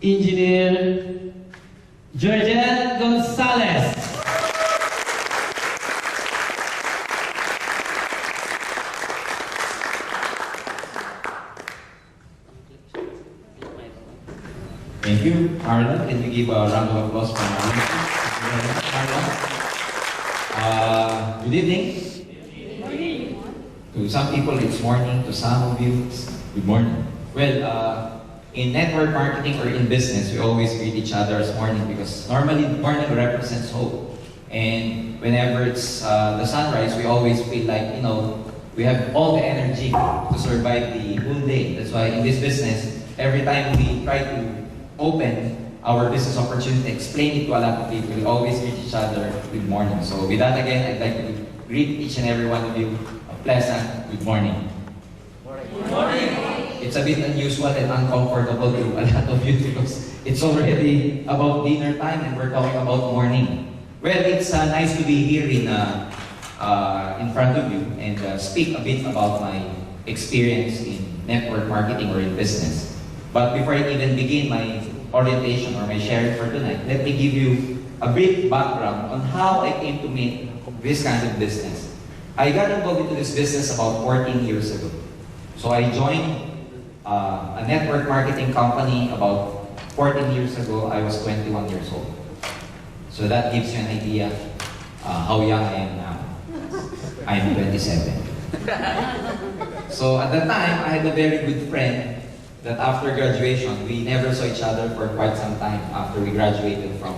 Engineer Jurgen Gonzales. Thank you, Marlon. Can we give a round of applause for Marlon? Good evening. To some people, it's morning. To some of you, it's good morning. Well, in network marketing or in business, we always greet each other as morning because normally morning represents hope. And whenever it's the sunrise, we always feel like, you know, we have all the energy to survive the whole day. That's why in this business, every time we try to open our business opportunity, explain it to a lot of people, we always greet each other good morning. So with that again, I'd like to greet each and every one of you a pleasant good morning. Good morning. It's a bit unusual and uncomfortable to a lot of you because it's already about dinner time and we're talking about morning. Well, it's nice to be here in front of you and speak a bit about my experience in network marketing or in business. But before I even begin my orientation or my sharing for tonight, let me give you a brief background on how I came to make this kind of business. I got involved into this business about 14 years ago. So I joined a network marketing company about 14 years ago. I was 21 years old. So that gives you an idea how young I am now. I am 27. So at that time, I had a very good friend that after graduation, we never saw each other for quite some time after we graduated from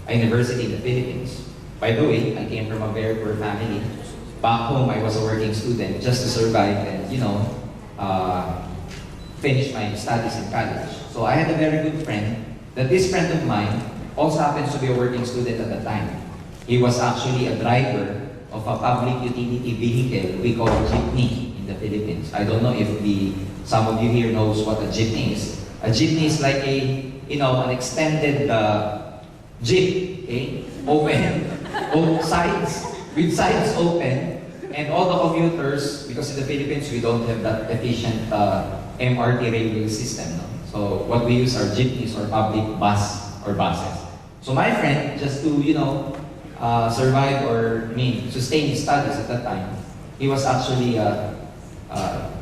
a university in the Philippines. By the way, I came from a very poor family. Back home, I was a working student just to survive and, you know, finish my studies in college. So I had a very good friend that this friend of mine also happens to be a working student at the time. He was actually a driver of a public utility vehicle we call a jeepney in the Philippines. I don't know if some of you here knows what a jeepney is. A jeepney is like an extended jeep, okay? Open, both sides, with sides open, and all the commuters, because in the Philippines we don't have that efficient MRT railway system. No? So what we use are jeepneys or public bus or buses. So my friend, just to survive or sustain his studies at that time, he was actually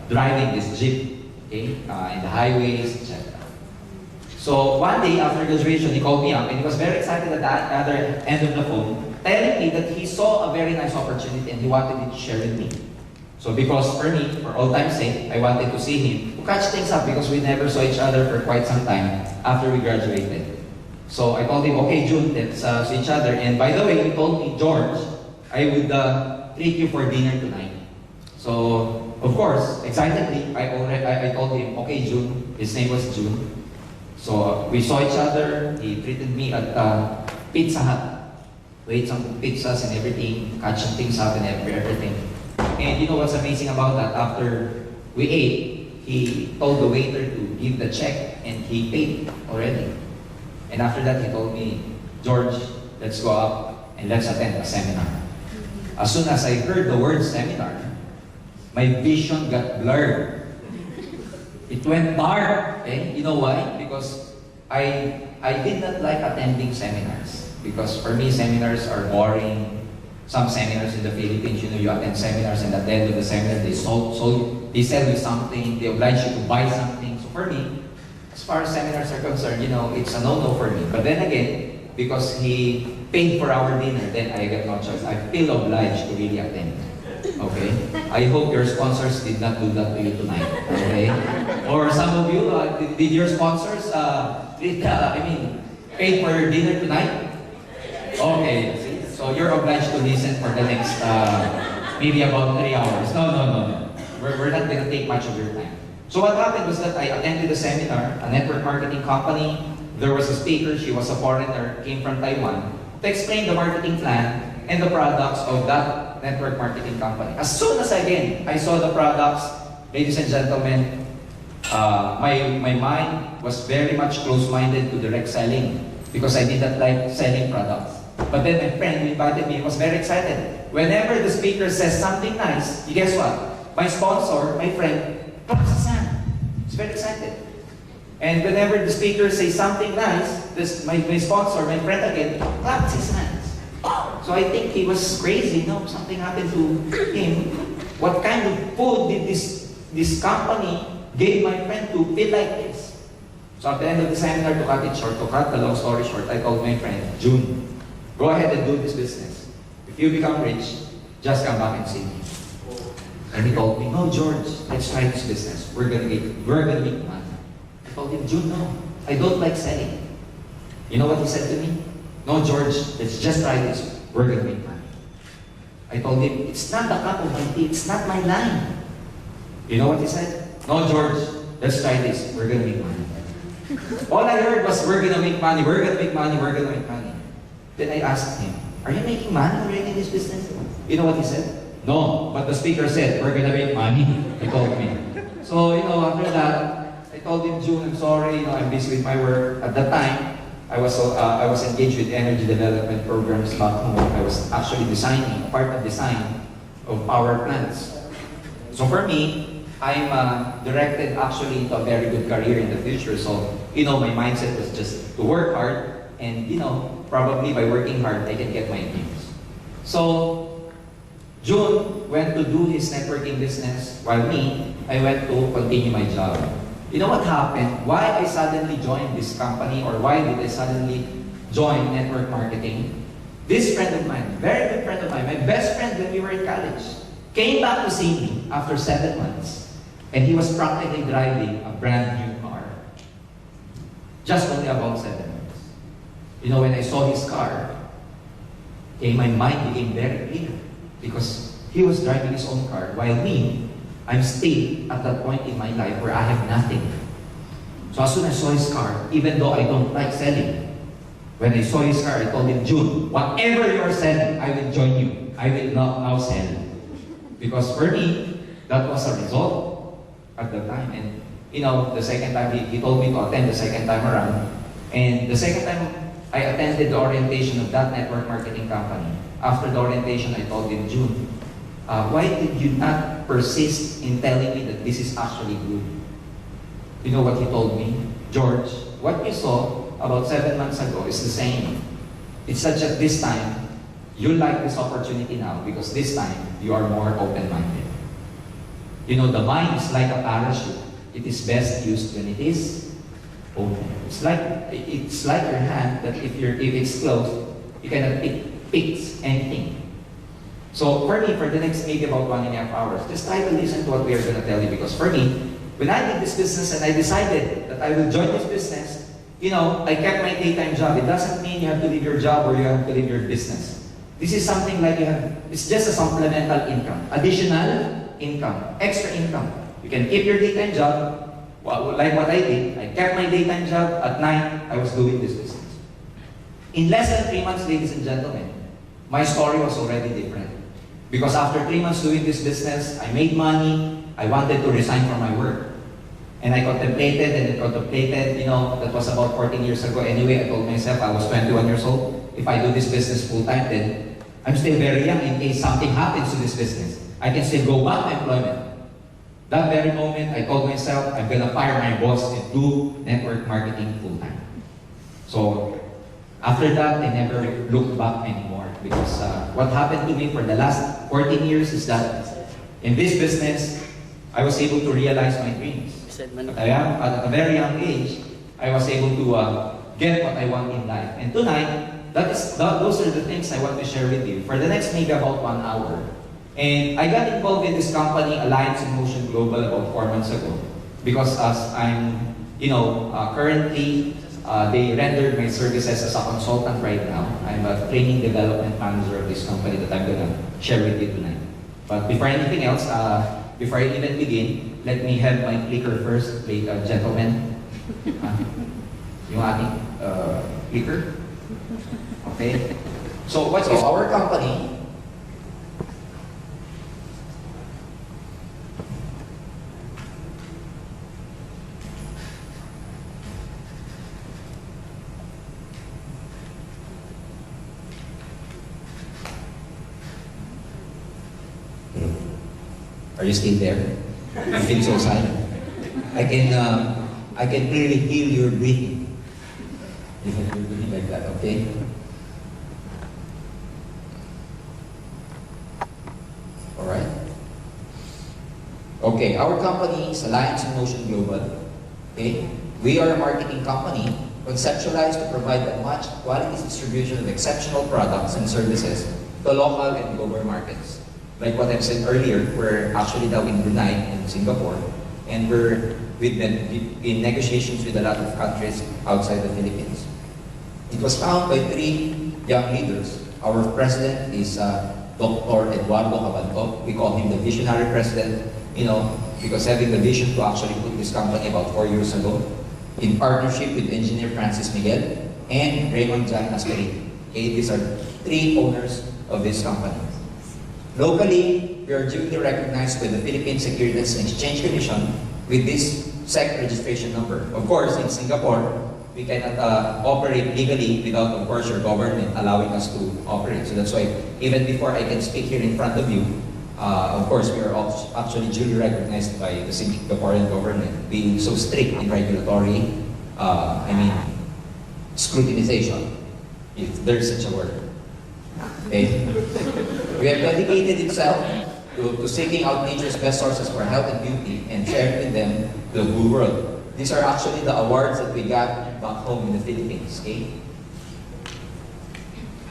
driving this jeep, okay, in the highways, etc. So one day after graduation, he called me up and he was very excited at the other end of the phone, telling me that he saw a very nice opportunity and he wanted it to share with me. So because for me, for all time's sake, I wanted to see him to catch things up because we never saw each other for quite some time after we graduated. So I told him, okay, June, let's see each other. And by the way, he told me, George, I would treat you for dinner tonight. So, of course, excitedly, I told him, okay, June. His name was June. So we saw each other. He treated me at Pizza Hut. We ate some pizzas and everything, catching things up and everything. And you know what's amazing about that? After we ate, he told the waiter to give the check and he paid already. And after that, he told me, George, let's go up and let's attend a seminar. As soon as I heard the word seminar, my vision got blurred. It went dark. Okay? You know why? Because I did not like attending seminars. Because for me, seminars are boring. Some seminars in the Philippines, you attend seminars and at the end of the seminar, they sell you something, they oblige you to buy something. So for me, as far as seminars are concerned, it's a no-no for me. But then again, because he paid for our dinner, then I got no choice. I feel obliged to really attend. Okay? I hope your sponsors did not do that to you tonight. Okay? Or some of you, did your sponsors, paid for your dinner tonight? Okay. So you're obliged to listen for the next, maybe about 3 hours. No. We're not going to take much of your time. So what happened was that I attended a seminar, a network marketing company. There was a speaker, she was a foreigner, came from Taiwan, to explain the marketing plan and the products of that network marketing company. As soon as I saw the products, ladies and gentlemen, my mind was very much close-minded to direct selling because I did not like selling products. But then my friend who invited me was very excited. Whenever the speaker says something nice, guess what? My sponsor, my friend, claps his hand. He's very excited. And whenever the speaker says something nice, my sponsor, my friend again, claps his hands. So I think he was crazy, no? Something happened to him. What kind of food did this company give my friend to feel like this? So at the end of the seminar, to cut it short, to cut the long story short, I told my friend, June, go ahead and do this business. If you become rich, just come back and see me. And he told me, no, George, let's try this business. We're gonna make money. I told him, June, no, I don't like selling. You know what he said to me? No, George, let's just try this. We're gonna make money. I told him, it's not the cup of my tea, it's not my line. You know what he said? No, George, let's try this. We're gonna make money. All I heard was, we're gonna make money, we're gonna make money, we're gonna make money. Then I asked him, are you making money already in this business? You know what he said? No, but the speaker said, we're gonna make money. He told me. So, after that, I told him, June, I'm sorry, I'm busy with my work. At that time, I was engaged with energy development programs back home. I was actually designing, part of design of power plants. So for me, I'm directed actually into a very good career in the future. So, my mindset was just to work hard and, probably by working hard, I can get my dreams. So, June went to do his networking business while me, I went to continue my job. You know what happened? Why I suddenly joined this company, or why did I suddenly join network marketing? This friend of mine, very good friend of mine, my best friend when we were in college, came back to see me after 7 months. And he was practically driving a brand new car. Just only about 7 months. When I saw his car, my mind became very clear. Because he was driving his own car, while me, I'm still at that point in my life where I have nothing. So as soon as I saw his car, even though I don't like selling, when I saw his car, I told him, June, whatever you are selling, I will join you. I will not now sell. Because for me, that was a result at the time. And the second time, he told me to attend the second time around. And the second time, I attended the orientation of that network marketing company. After the orientation, I told him, June, why did you not persist in telling me that this is actually good? You know what he told me? George, what you saw about 7 months ago is the same. It's such that this time, you like this opportunity now because this time, you are more open-minded. The mind is like a parachute. It is best used when it is open. It's like your hand that if it's closed, you cannot pick anything. So for me, for the next maybe about 1.5 hours, just try to listen to what we are going to tell you. Because for me, when I did this business and I decided that I will join this business, I kept my daytime job. It doesn't mean you have to leave your job or you have to leave your business. This is something like it's just a supplemental income, additional income, extra income. You can keep your daytime job, like what I did. I kept my daytime job. At night, I was doing this business. In less than 3 months, ladies and gentlemen, my story was already different. Because after 3 months doing this business, I made money, I wanted to resign from my work. And I contemplated, that was about 14 years ago. Anyway, I told myself, I was 21 years old. If I do this business full-time, then I'm still very young in case something happens to this business. I can still go back to employment. That very moment, I told myself, I'm gonna fire my boss and do network marketing full-time. So, after that, I never looked back anymore because what happened to me for the last 14 years is that in this business, I was able to realize my dreams. At a very young age, I was able to get what I want in life. And tonight, those are the things I want to share with you for the next maybe about 1 hour. And I got involved in this company, Alliance in Motion Global, about 4 months ago. Because as I'm, currently, they rendered my services as a consultant right now. I'm a training development manager of this company that I'm gonna share with you tonight. But before anything else, before I even begin, let me have my clicker first, gentlemen. Yung ating clicker. Okay? So what's our company? Are you still there? You feel so silent. I can clearly hear your breathing. You can hear breathing like that, okay? Alright? Okay, our company is Alliance in Motion Global. Okay? We are a marketing company conceptualized to provide a much quality distribution of exceptional products and services to local and global markets. Like what I've said earlier, we're actually now in Brunei and Singapore, and we've been in negotiations with a lot of countries outside the Philippines. It was found by 3 young leaders. Our president is Dr. Eduardo Cabanto. We call him the visionary president, because having the vision to actually put this company about 4 years ago, in partnership with engineer Francis Miguel and Raymond Jan Asperin. Okay, these are 3 owners of this company. Locally, we are duly recognized by the Philippine Securities and Exchange Commission with this SEC registration number. Of course, in Singapore, we cannot operate legally without, of course, your government allowing us to operate. So that's why, even before I can speak here in front of you, of course, we are actually duly recognized by the Singaporean government, being so strict in regulatory, scrutinization, if there's such a word. Okay. We have dedicated itself to seeking out nature's best sources for health and beauty and sharing with them the whole world. These are actually the awards that we got back home in the Philippines. Okay?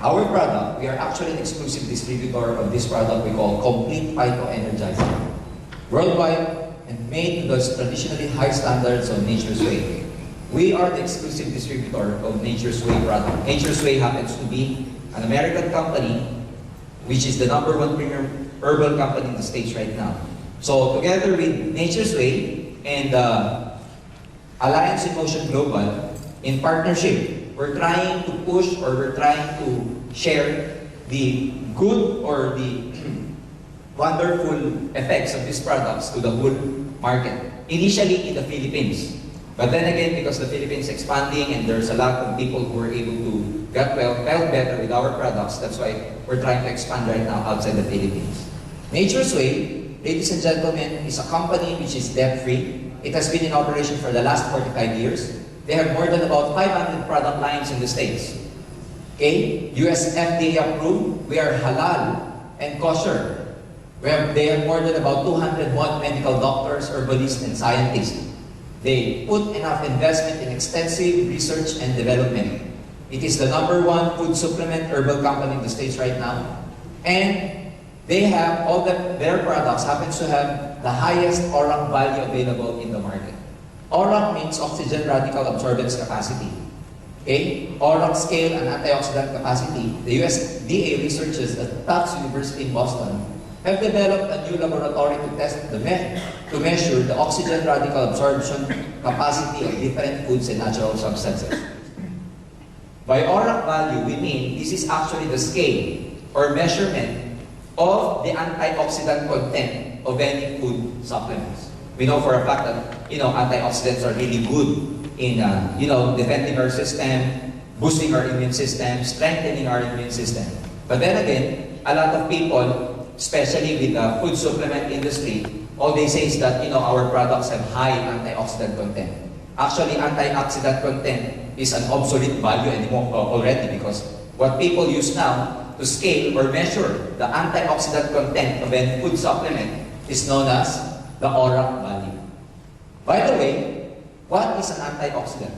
Our product, we are actually an exclusive distributor of this product we call Complete Phyto Energizer. Worldwide and made to the traditionally high standards of Nature's Way. We are the exclusive distributor of Nature's Way product. Nature's Way happens to be an American company which is the #1 premium herbal company in the States right now. So together with Nature's Way and Alliance in Motion Global, in partnership, we're trying to push or we're trying to share the good or the wonderful effects of these products to the whole market. Initially in the Philippines. But then again, because the Philippines is expanding and there's a lot of people who are able to get felt better with our products, that's why we're trying to expand right now outside the Philippines. Nature's Way, ladies and gentlemen, is a company which is debt-free. It has been in operation for the last 45 years. They have more than about 500 product lines in the States. Okay? US FDA approved. We are halal and kosher. They have more than about 201 medical doctors, herbalists, and scientists. They put enough investment in extensive research and development. It is the #1 food supplement herbal company in the States right now. And they have their products happens to have the highest ORAC value available in the market. ORAC means oxygen radical absorbance capacity. Okay? ORAC scale and antioxidant capacity. The USDA researchers at Tufts University in Boston have developed a new laboratory to measure the oxygen radical absorption capacity of different foods and natural substances. By ORAC value, we mean this is actually the scale or measurement of the antioxidant content of any food supplements. We know for a fact that antioxidants are really good in defending our system, boosting our immune system, strengthening our immune system. But then again, a lot of people, especially with the food supplement industry, all they say is that our products have high antioxidant content. Actually, antioxidant content is an obsolete value anymore already, because what people use now to scale or measure the antioxidant content of any food supplement is known as the ORAC value. By the way, what is an antioxidant?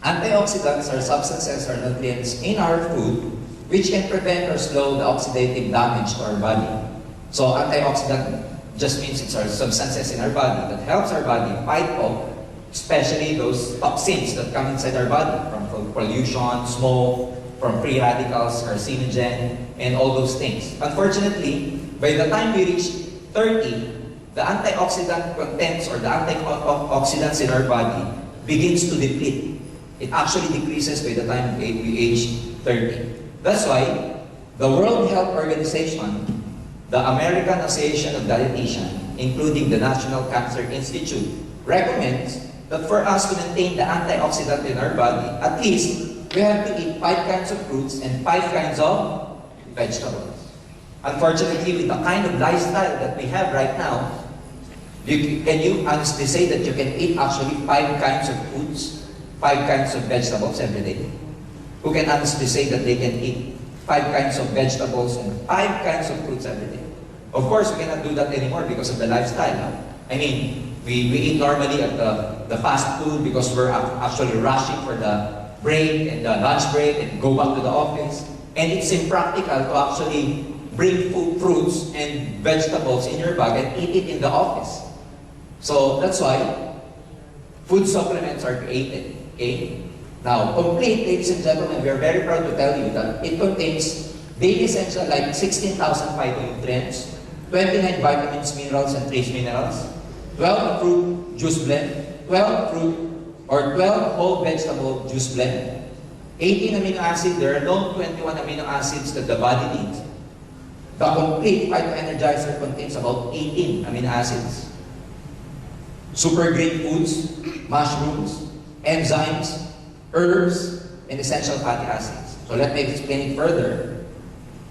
Antioxidants are substances or nutrients in our food which can prevent or slow the oxidative damage to our body. So antioxidant just means it's our substances in our body that helps our body fight off especially those toxins that come inside our body from pollution, smoke, from free radicals, carcinogen, and all those things. Unfortunately, by the time we reach 30, the antioxidant contents or the antioxidants in our body begins to deplete. It actually decreases by the time we age 30. That's why the World Health Organization, the American Association of Dietitians, including the National Cancer Institute, recommends that for us to maintain the antioxidant in our body, at least we have to eat 5 kinds of fruits and 5 kinds of vegetables. Unfortunately, with the kind of lifestyle that we have right now, Can you honestly say that you can eat actually 5 kinds of foods, 5 kinds of vegetables every day? Who can honestly say that they can eat 5 kinds of vegetables and 5 kinds of fruits every day? Of course, we cannot do that anymore because of the lifestyle. No? I mean, we eat normally at the fast food because we're actually rushing for the break and the lunch break and go back to the office. And it's impractical to actually bring fruits and vegetables in your bag and eat it in the office. So that's why food supplements are created. Okay? Now, complete, ladies and gentlemen, we are very proud to tell you that it contains daily essential like 16,000 phytonutrients, 29 vitamins, minerals, and trace minerals, 12 fruit juice blend, 12 fruit or 12 whole vegetable juice blend, 18 amino acids. There are known 21 amino acids that the body needs. The complete phytoenergizer contains about 18 amino acids. Super green foods, mushrooms, enzymes, herbs, and essential fatty acids. So let me explain it further.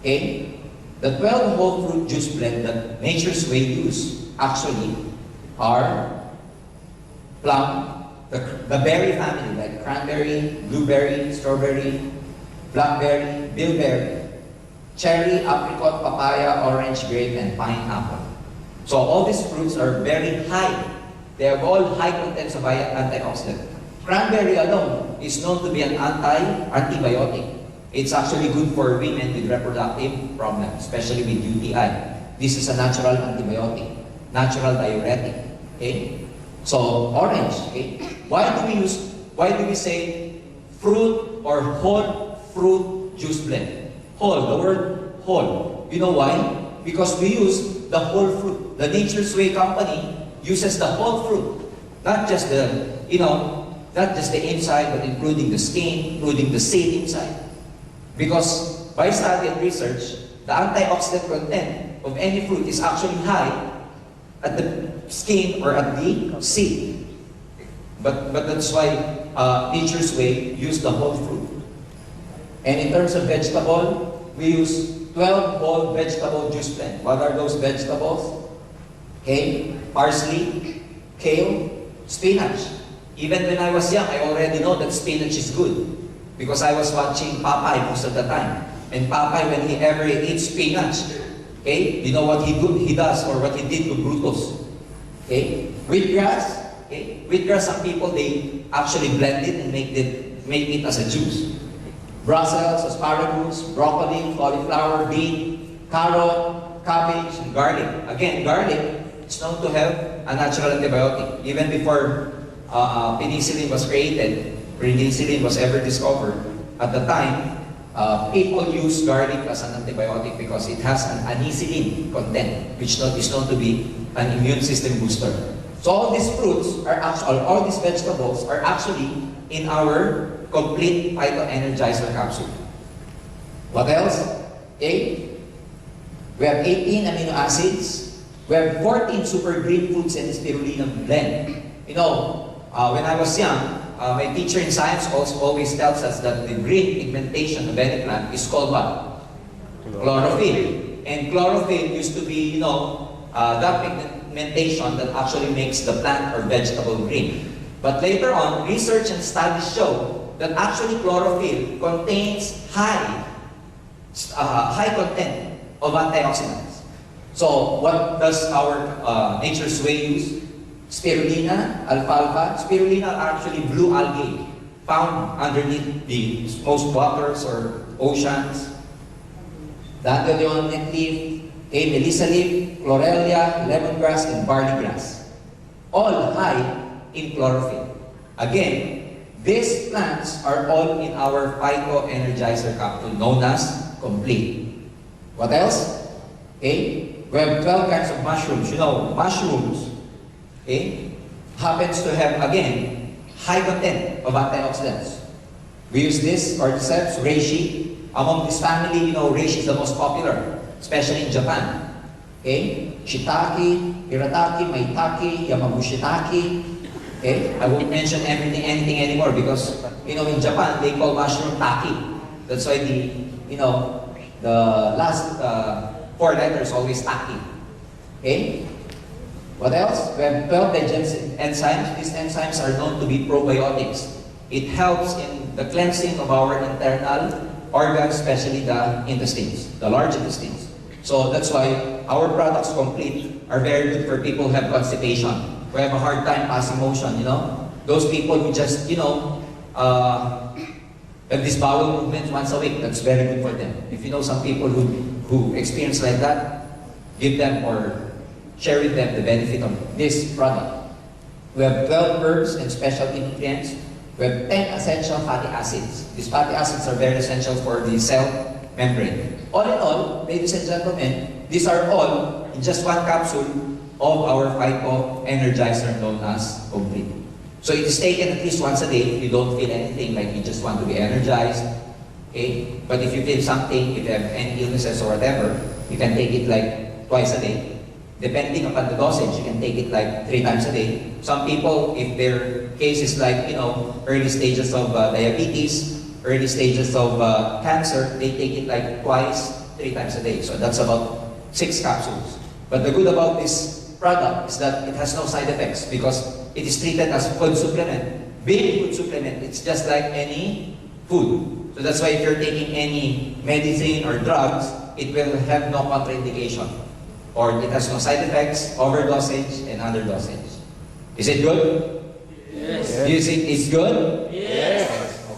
Okay? The 12 whole fruit juice blend that Nature's Way use actually are plum, the berry family like cranberry, blueberry, strawberry, blackberry, bilberry, cherry, apricot, papaya, orange, grape, and pineapple. So all these fruits are very high. They have all high contents of antioxidant. Cranberry alone is known to be an antibiotic. It's actually good for women with reproductive problems, especially with UTI. This is a natural antibiotic, natural diuretic. Okay? So orange. Okay? Why do we say fruit or whole fruit juice blend? Whole, the word whole. You know why? Because we use the whole fruit. The Nature's Way company uses the whole fruit, not just the, not just the inside, but including the skin, including the seed inside. Because by study and research, the antioxidant content of any fruit is actually high at the skin or at the seed. But that's why Nature's Way use the whole fruit. And in terms of vegetable, we use 12 whole vegetable juice blend. What are those vegetables? Okay, parsley, kale, spinach. Even when I was young, I already know that spinach is good because I was watching Popeye most of the time. And Popeye, when he ever eats spinach, okay, you know what he does or what he did to Brutus. Okay, wheatgrass. Okay, wheatgrass, some people they actually blend it and make it as a juice. Brussels, asparagus, broccoli, cauliflower, beet, carrot, cabbage, and garlic. Again, garlic is known to have a natural antibiotic. Even before penicillin was created, penicillin was ever discovered, at the time, people use garlic as an antibiotic because it has an anisillin content, which is known to be an immune system booster. So all these fruits are actually, all these vegetables are actually in our complete phytoenergizer capsule. What else? Okay. We have 18 amino acids. We have 14 super green foods and spirulina blend. You know, when I was young, my teacher in science always tells us that the green pigmentation of any plant is called what? Chlorophyll. And chlorophyll used to be, that pigmentation that actually makes the plant or vegetable green. But later on, research and studies show that actually chlorophyll contains high content of antioxidants. So what does our Nature's Way use? Spirulina, alfalfa. Spirulina are actually blue algae found underneath the most waters or oceans. Dandelion leaf, melissa leaf, chlorella, lemongrass, and barley grass. All high in chlorophyll. Again, these plants are all in our phytoenergizer capsule known as complete. What else? Okay, we have 12 kinds of mushrooms. You know, mushrooms, okay, happens to have, again, high content of antioxidants. We use this cordyceps, reishi. Among this family, reishi is the most popular, especially in Japan. Okay, shiitake, hiratake, maitake, yamabushitake. Okay, I won't mention anything anymore because, in Japan, they call mushroom taki. That's why the last 4 letters always taki. Okay? What else? We have 12 digestive enzymes. These enzymes are known to be probiotics. It helps in the cleansing of our internal organs, especially the intestines, the large intestines. So that's why our products complete are very good for people who have constipation, who have a hard time passing motion, Those people who just, have this bowel movement once a week, that's very good for them. If you know some people who experience like that, give them or share with them the benefit of this product. We have 12 herbs and specialty nutrients. We have 10 essential fatty acids. These fatty acids are very essential for the cell membrane. All in all, ladies and gentlemen, these are all in just one capsule of our Phyto Energizer known as Complete. So it is taken at least once a day if you don't feel anything, like you just want to be energized. Okay? But if you feel something, if you have any illnesses or whatever, you can take it like twice a day. Depending upon the dosage, you can take it like 3 times a day. Some people, if their case is like, early stages of diabetes, early stages of cancer, they take it like twice, 3 times a day. So that's about 6 capsules. But the good about this product is that it has no side effects because it is treated as food supplement. Being food supplement, it's just like any food. So that's why if you're taking any medicine or drugs, it will have no contraindication. Or it has no side effects, overdosage, and underdosage. Is it good? Yes. Do you think it's good? Yes.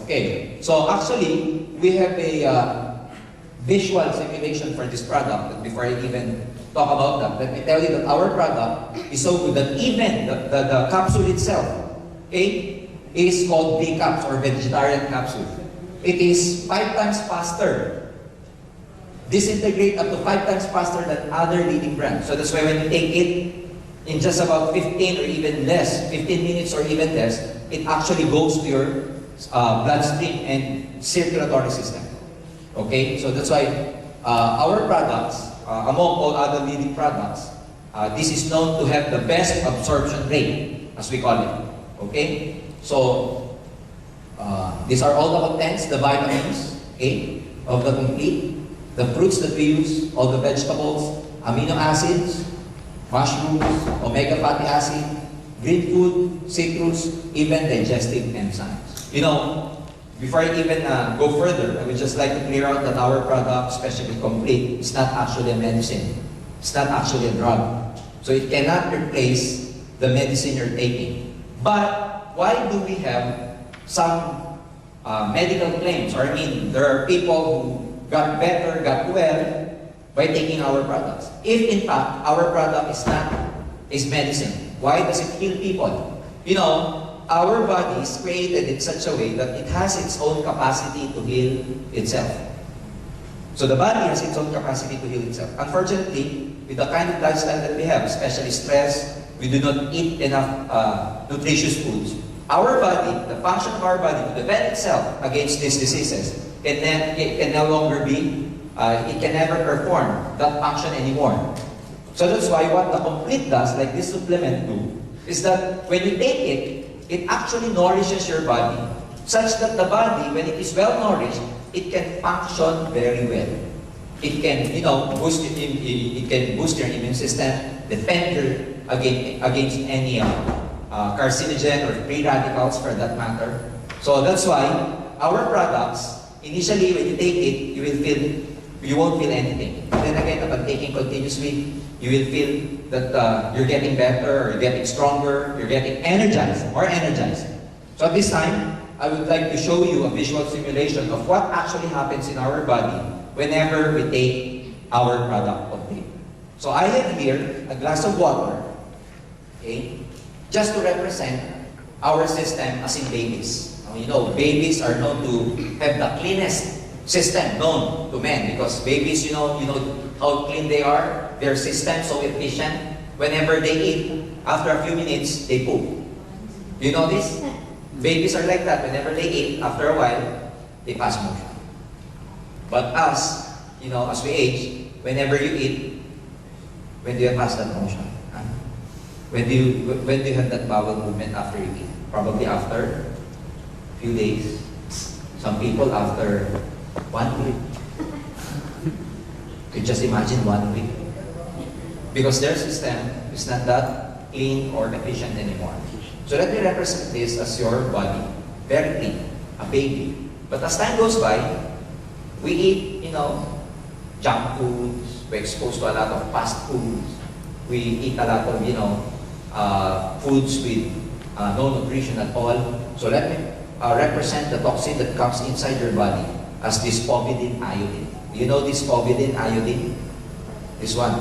Okay. So actually, we have a visual simulation for this product. But before I even talk about that, let me tell you that our product is so good that even the capsule itself, okay, is called B-Caps or vegetarian capsule. It is 5 times faster. Disintegrate up to 5 times faster than other leading brands. So that's why when you take it in just about 15 or even less, 15 minutes or even less, it actually goes to your bloodstream and circulatory system. Okay? So that's why our products, among all other leading products, this is known to have the best absorption rate, as we call it. Okay? So, these are all the contents, the vitamins, okay, of the Complete. The fruits that we use, all the vegetables, amino acids, mushrooms, omega fatty acid, green food, citrus, even digestive enzymes. Before I even go further, I would just like to clear out that our product, especially Complete, is not actually a medicine. It's not actually a drug. So it cannot replace the medicine you're taking. But why do we have some medical claims? Or there are people who got better, got well by taking our products. If in fact our product is medicine, why does it heal people? Our body is created in such a way that it has its own capacity to heal itself. So the body has its own capacity to heal itself. Unfortunately, with the kind of lifestyle that we have, especially stress, we do not eat enough nutritious foods. Our body, the function of our body to defend itself against these diseases, it can no longer be, it can never perform that function anymore. So that's why what the Complete does, like this supplement do, is that when you take it, it actually nourishes your body, such that the body, when it is well nourished, it can function very well. It can, boost your immune system, defend you against any carcinogen or free radicals for that matter. So that's why our products, initially, when you take it, you won't feel anything. And then again, upon taking continuously, you will feel that you're getting better, or you're getting stronger, you're getting energized, more energized. So at this time, I would like to show you a visual simulation of what actually happens in our body whenever we take our product Complete. So I have here a glass of water, okay, just to represent our system as in babies. Babies are known to have the cleanest system known to men because babies, you know how clean they are, their system so efficient. Whenever they eat, after a few minutes, they poop. You know this? Babies are like that. Whenever they eat, after a while, they pass motion. But us, as we age, whenever you eat, when do you pass that motion? Huh? When do you have that bowel movement after you eat? Probably after few days. Some people after 1 week. You just imagine 1 week. Because their system is not that clean or efficient anymore. So let me represent this as your body, very clean, a baby. But as time goes by, we eat, junk foods, we're exposed to a lot of fast foods, we eat a lot of, foods with no nutrition at all. So let me represent the toxin that comes inside your body as this povidone iodine. You know this povidone iodine? This one,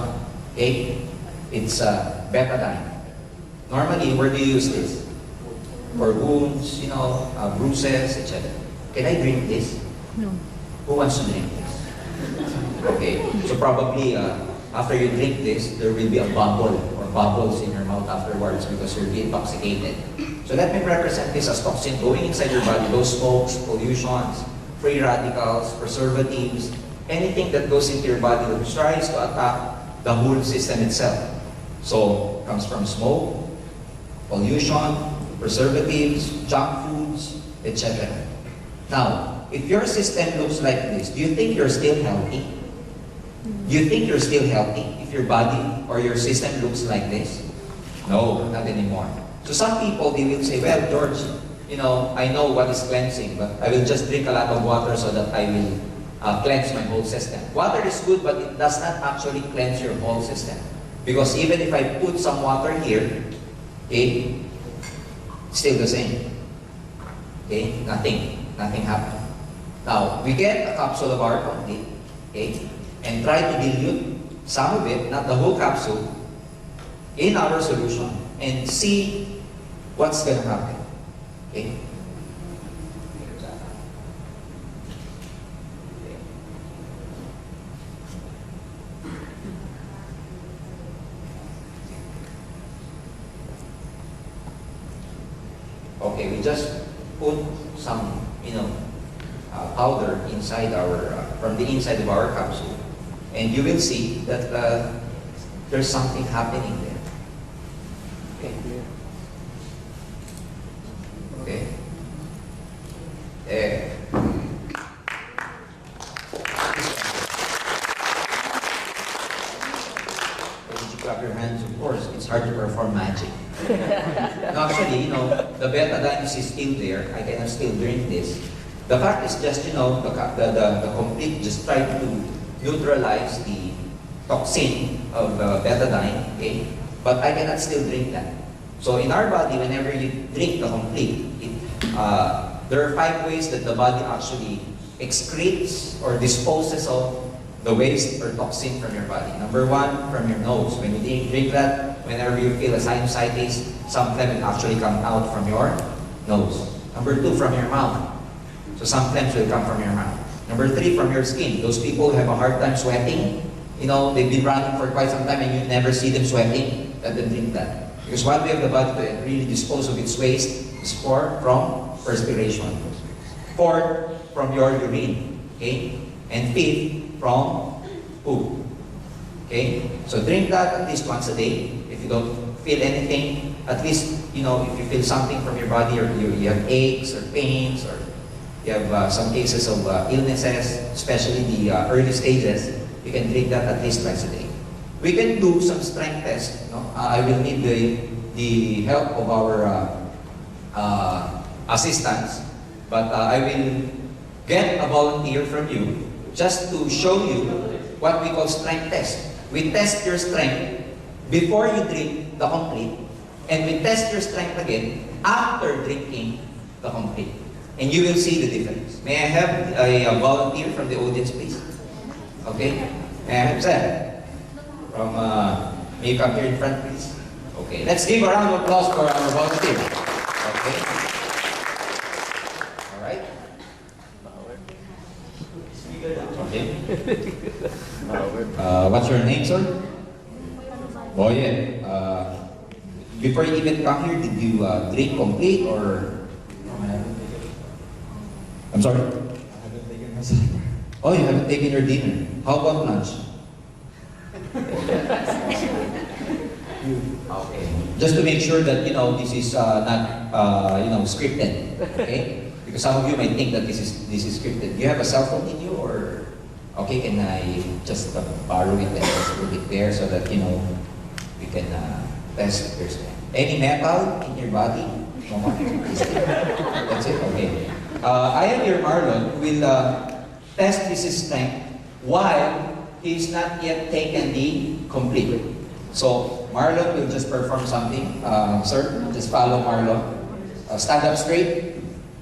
okay? It's betadine. Normally, where do you use this? For wounds, bruises, etc. Can I drink this? No. Who wants to drink this? Okay, so probably after you drink this, there will be a bubble or bubbles in your mouth afterwards because you're intoxicated. So let me represent this as toxin going inside your body, those smokes, pollutions, free radicals, preservatives, anything that goes into your body that tries to attack the whole system itself. So, comes from smoke, pollution, preservatives, junk foods, etc. Now, if your system looks like this, do you think you're still healthy? Do you think you're still healthy if your body or your system looks like this? No, not anymore. So some people, they will say, well, George, I know what is cleansing, but I will just drink a lot of water so that I will cleanse my whole system. Water is good, but it does not actually cleanse your whole system. Because even if I put some water here, okay, still the same. Okay, nothing happened. Now, we get a capsule of our complete, okay, and try to dilute some of it, not the whole capsule, in our solution, and see what's going to happen. Okay? Okay, we just put some, powder inside from the inside of our capsule, and you will see that there's something happening there. Okay. Okay. There. When you clap your hands, of course, it's hard to perform magic. No, actually, the betadine is still there. I can still drink this. The fact is just, the complete just try to neutralize the toxin of betadine, okay? But I cannot still drink that. So in our body, whenever you drink the complete, there are 5 ways that the body actually excretes or disposes of the waste or toxin from your body. Number 1, from your nose. When you drink that, whenever you feel a sinusitis, some phlegm will actually come out from your nose. Number 2, from your mouth. So some phlegms will come from your mouth. Number 3, from your skin. Those people who have a hard time sweating, they've been running for quite some time and you never see them sweating, let them drink that. Because one way of the body to really dispose of its waste is from perspiration. 4th, from your urine. Okay? And 5th, from poop. Okay? So drink that at least once a day. If you don't feel anything, at least, if you feel something from your body or you have aches or pains or you have some cases of illnesses, especially the early stages, you can drink that at least twice a day. We can do some strength tests. I will need the help of our assistants, but I will get a volunteer from you just to show you what we call strength test. We test your strength before you drink the complete, and we test your strength again after drinking the complete. And you will see the difference. May I have a volunteer from the audience, please? Okay? May I have Sir? From, may you come here in front, please? Okay, let's give a round of applause for our volunteer. Okay? Alright? Okay. What's your name, sir? Boye. Before you even come here, did you drink complete or? I'm sorry? I haven't taken my supper. Oh, you haven't taken your dinner. How about lunch? Okay. Just to make sure that, this is not, scripted. Okay? Because some of you might think that this is scripted. Do you have a cell phone in you or? Okay, can I just borrow it and just put it there so that, we can test your strength. Any metal in your body? No more. That's it, okay. I am your Marlon who will test his strength while he's not yet taken the complete. So, Marlon will just perform something. Sir, just follow Marlon. Stand up straight.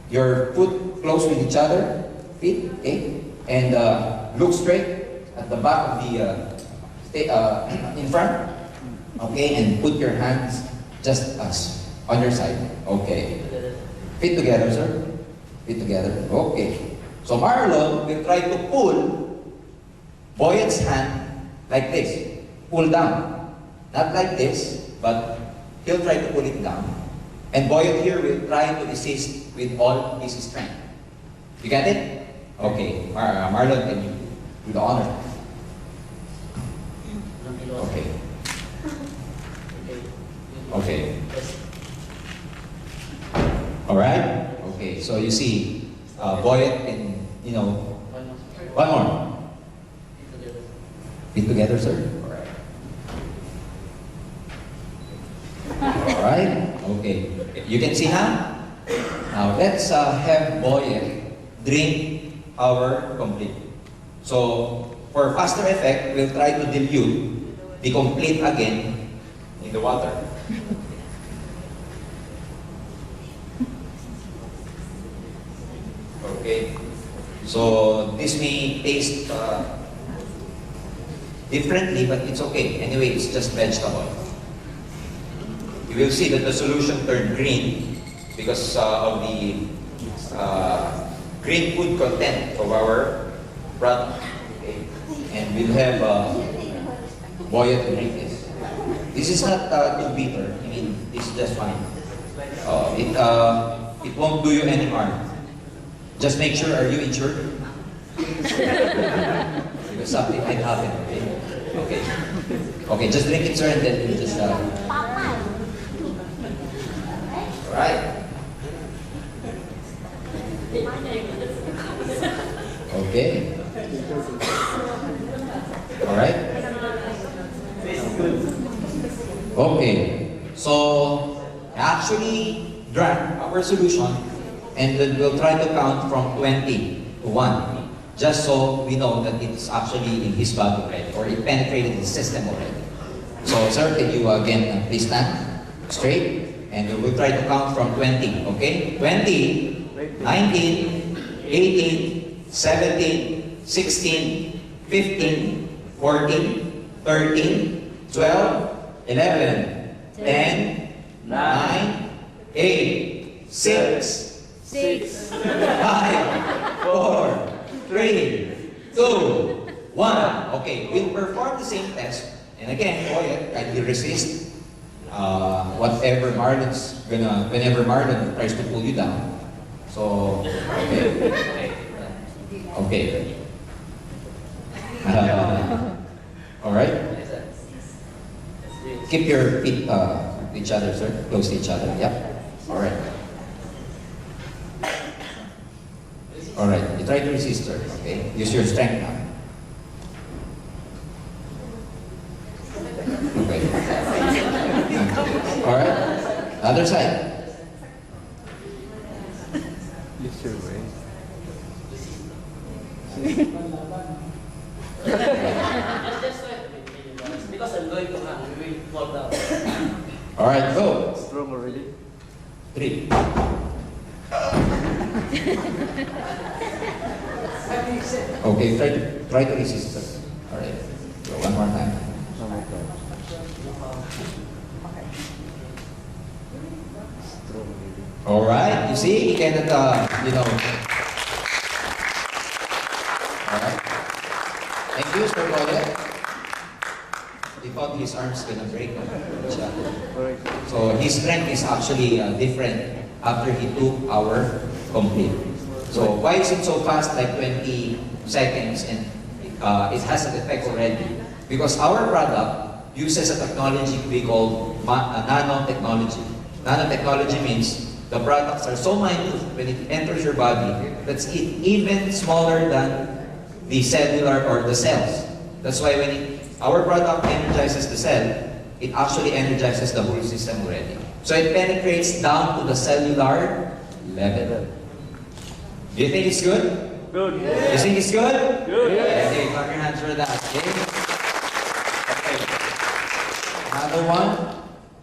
Your foot close with each other. Feet, okay? And look straight at the back of the, in front. Okay? And put your hands just as on your side. Okay. Feet together, sir. Feet together. Okay. So, Marlon will try to pull Boyet's hand like this. Pull down. Not like this, but he'll try to pull it down. And Boyet here will try to resist with all his strength. You get it? Okay. Marlon, can you do the honor? Okay. Okay. Alright? Okay, so you see, Boyet can, you know, one more. Feet together, sir. Alright? Okay. You can see now? Now, let's have Boyet drink our complete. So, for faster effect, we'll try to dilute the complete again in the water. Okay. So, this may taste differently, but it's okay. Anyway, it's just vegetable. You will see that the solution turned green because of the green food content of our product. Okay. And we'll have Boyet to drink this. This is not too bitter. I mean, this is just fine. It won't do you any harm. Just make sure, are you insured? Because something might happen, okay? Okay. Okay, just drink it, sir, and then you just... Alright. Okay. Alright. Okay. So, actually drank our solution, and then we'll try to count from 20 to 1. Just so we know that it's actually in his body already, or it penetrated his system already. So, sir, can you again please stand straight? And we will try to count from 20, okay? 20, 19, 18, 17, 16, 15, 14, 13, 12, 11, 10, 9, 8, 6, 5, 4, 3, 2, 1. Okay, we'll perform the same test. And again, Boyet, kindly resist whatever Marlon's gonna, whenever Marlon tries to pull you down. So, okay. Okay. Alright? Keep your feet to each other, sir. Close to each other. Yep. Alright. Alright. You try to resist, sir. Okay? Use your strength now. Okay. Alright? Other side. Use your way. Because I'm going to hang, we will fall down. Alright, go. Strong already. 3. Okay, try to resist, sir. Alright. So one more time. One more time. Strong already. Alright, you see, he cannot, you know. Alright. Thank you, Sir Boyet. He thought his arm's gonna break. Alright. So his strength is actually different after he took our complete. So why is it so fast, like 20 seconds, and it has an effect already? Because our product uses a technology we call nanotechnology. Nanotechnology means the products are so minute when it enters your body that's even smaller than the cellular or the cells. That's why when our product energizes the cell, it actually energizes the whole system already. So it penetrates down to the cellular level. Do you think it's good? Good. You think it's good? Good. Yeah, okay, clap your hands for that. Okay. Okay. Another one.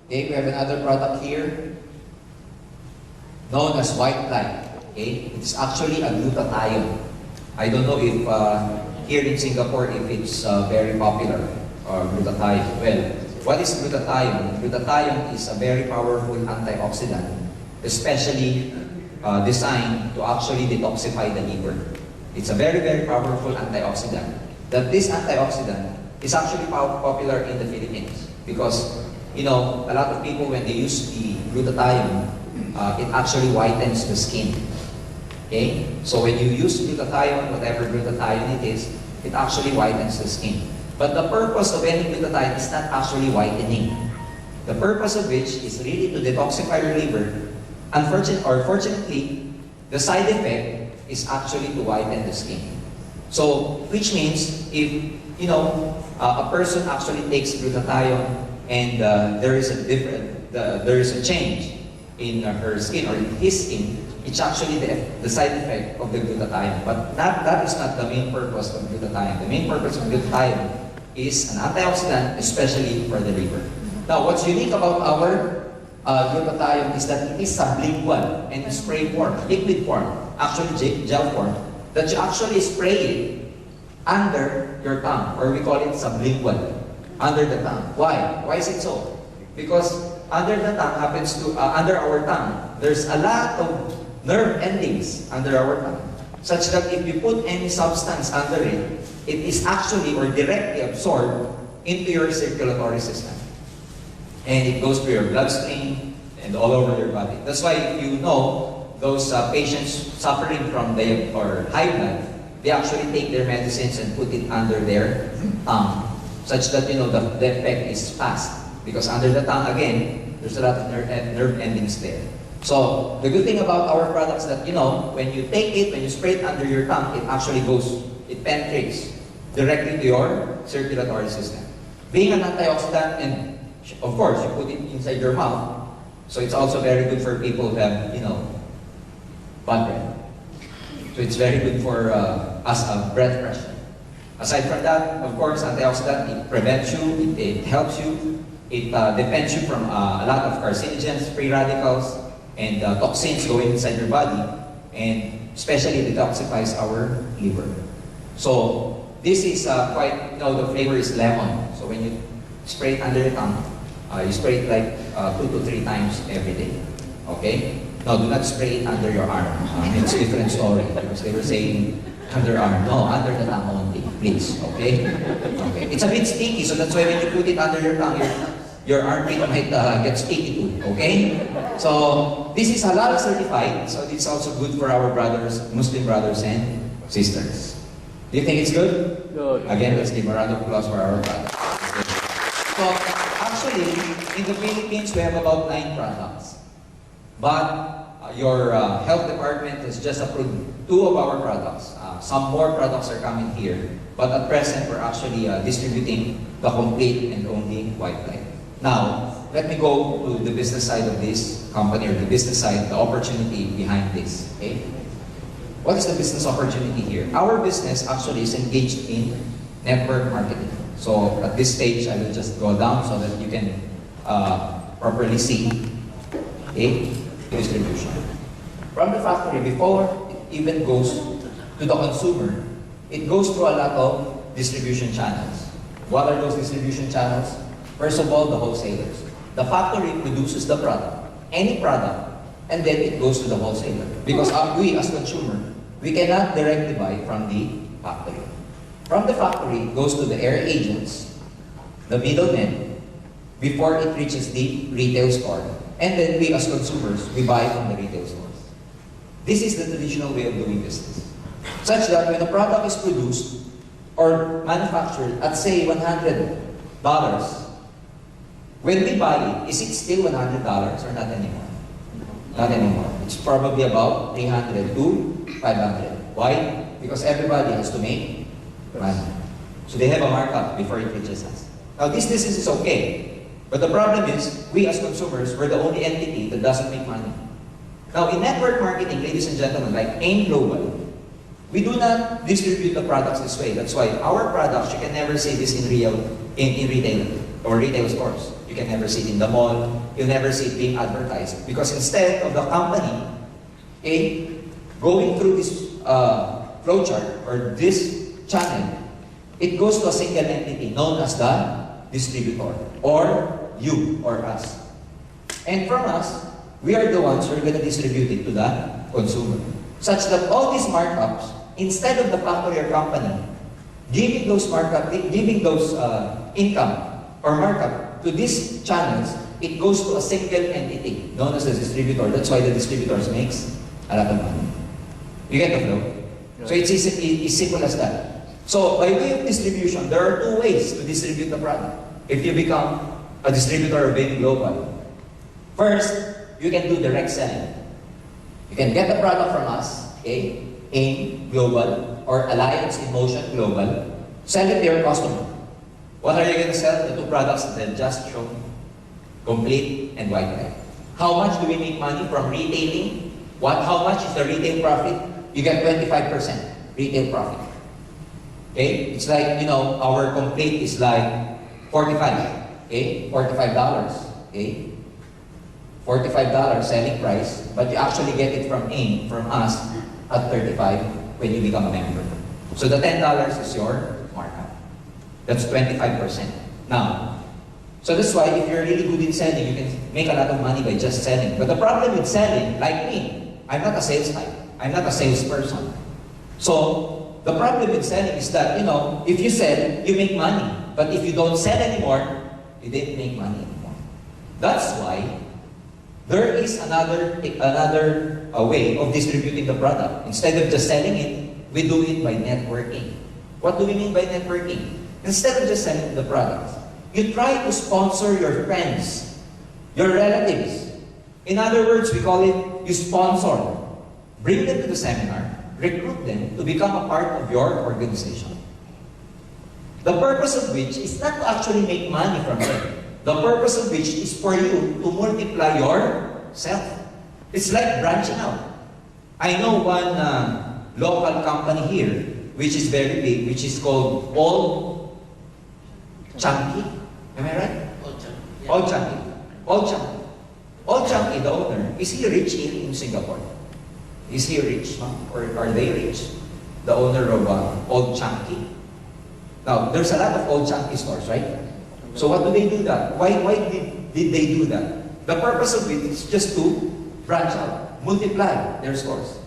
Okay, we have another product here known as white light. Okay, it's actually a glutathione. I don't know if here in Singapore if it's very popular glutathione. Well, what is glutathione? Glutathione is a very powerful antioxidant, especially designed to actually detoxify the liver. It's a very, very powerful antioxidant. That this antioxidant is actually popular in the Philippines because, you know, a lot of people when they use the glutathione, it actually whitens the skin. Okay? So when you use glutathione, whatever glutathione it is, it actually whitens the skin. But the purpose of any glutathione is not actually whitening. The purpose of which is really to detoxify your liver. Fortunately, the side effect is actually to whiten the skin. So, which means if, you know, a person actually takes glutathione and there is a change in her skin or in his skin, it's actually the side effect of the glutathione. But that is not the main purpose of glutathione. The main purpose of glutathione is an antioxidant, especially for the liver. Now, what's unique about our glutathione is that it is sublingual and in spray form, liquid form, actually gel form, that you actually spray it under your tongue, or we call it sublingual, under the tongue. Why? Why is it so? Because under the tongue happens to, under our tongue, there's a lot of nerve endings under our tongue, such that if you put any substance under it, it is actually or directly absorbed into your circulatory system. And it goes through your bloodstream and all over your body. That's why if you know those patients suffering from high blood, they actually take their medicines and put it under their tongue, such that you know the effect is fast. Because under the tongue, again, there's a lot of nerve endings there. So the good thing about our products that, you know, when you take it, when you spray it under your tongue, it actually goes, it penetrates directly to your circulatory system. Being an antioxidant, and of course, you put it inside your mouth, so it's also very good for people who have, you know, bad breath. So it's very good for breath pressure. Aside from that, of course, antioxidant, it prevents you, it helps you, it defends you from a lot of carcinogens, free radicals, and toxins going inside your body, and especially detoxifies our liver. So this is quite, you know, the flavor is lemon. So when you spray it under your tongue, you spray it like 2 to 3 times every day. Okay? No, do not spray it under your arm. It's a different story because they were saying under arm. No, under the tongue only, please. Okay? Okay. It's a bit sticky, so that's why when you put it under your tongue, your armpit might get sticky too. Okay? So this is halal certified, so it's also good for our brothers, Muslim brothers and sisters. Do you think it's good? Good. Again, let's give a round of applause for our brothers. So actually, in the Philippines, we have about 9 products. But your health department has just approved 2 of our products. Some more products are coming here. But at present, we're actually distributing the complete and only white light. Now, let me go to the business side of this company, or the business side, the opportunity behind this. Okay? What is the business opportunity here? Our business actually is engaged in network marketing. So at this stage, I will just go down so that you can properly see distribution. From the factory, before it even goes to the consumer, it goes through a lot of distribution channels. What are those distribution channels? First of all, the wholesalers. The factory produces the product, any product, and then it goes to the wholesaler. Because we as consumer, we cannot directly buy from the factory. From the factory, it goes to the air agents, the middlemen, before it reaches the retail store. And then we as consumers, we buy from the retail stores. This is the traditional way of doing business. Such that when a product is produced or manufactured at say $100, when we buy it, is it still $100 or not anymore? Not anymore. It's probably about $300 to $500. Why? Because everybody has to make money. So they have a markup before it reaches us. Now this business is okay. But the problem is, we as consumers, we're the only entity that doesn't make money. Now, in network marketing, ladies and gentlemen, like AIM Global, we do not distribute the products this way. That's why our products, you can never see this in retail or retail stores. You can never see it in the mall. You'll never see it being advertised. Because instead of the company going through this flowchart or this channel, it goes to a single entity known as the distributor, or you or us. And from us, we are the ones who are going to distribute it to the consumer. Such that all these markups, instead of the factory or company giving those income or markup to these channels, it goes to a single entity known as the distributor. That's why the distributors makes a lot of money. You get the flow? Yeah. So it's simple as that. So by way of distribution, there are two ways to distribute the product. If you become a distributor of AIM Global, first, you can do direct selling. You can get the product from us, okay? AIM Global or Alliance in Motion Global, sell it to your customer. What are you going to sell? The two products that I just shown, complete and white light. How much do we make money from retailing? How much is the retail profit? You get 25% retail profit. Okay? It's like, our complete is like 45. Okay? $45. Okay? $45 selling price, but you actually get it from AIM, from us, at $35 when you become a member. So the $10 is your markup. That's 25%. Now, so that's why if you're really good in selling, you can make a lot of money by just selling. But the problem with selling, like me, I'm not a sales type. I'm not a salesperson. So the problem with selling is that, if you sell, you make money. But if you don't sell anymore, you didn't make money anymore. That's why there is another way of distributing the product. Instead of just selling it, we do it by networking. What do we mean by networking? Instead of just selling the products, you try to sponsor your friends, your relatives. In other words, we call it, you sponsor. Bring them to the seminar, recruit them to become a part of your organization. The purpose of which is not to actually make money from it. The purpose of which is for you to multiply yourself. It's like branching out. I know one local company here, which is very big, which is called Old Chunky. Am I right? Old Chunky. Yeah. Old Chunky. Old Chunky. Old Chunky, the owner, is he rich here in Singapore? Is he rich? Or are they rich? The owner of Old Chunky. Now, there's a lot of Old Chunky stores, right? So what do they do that? Why did they do that? The purpose of it is just to branch out, multiply their stores.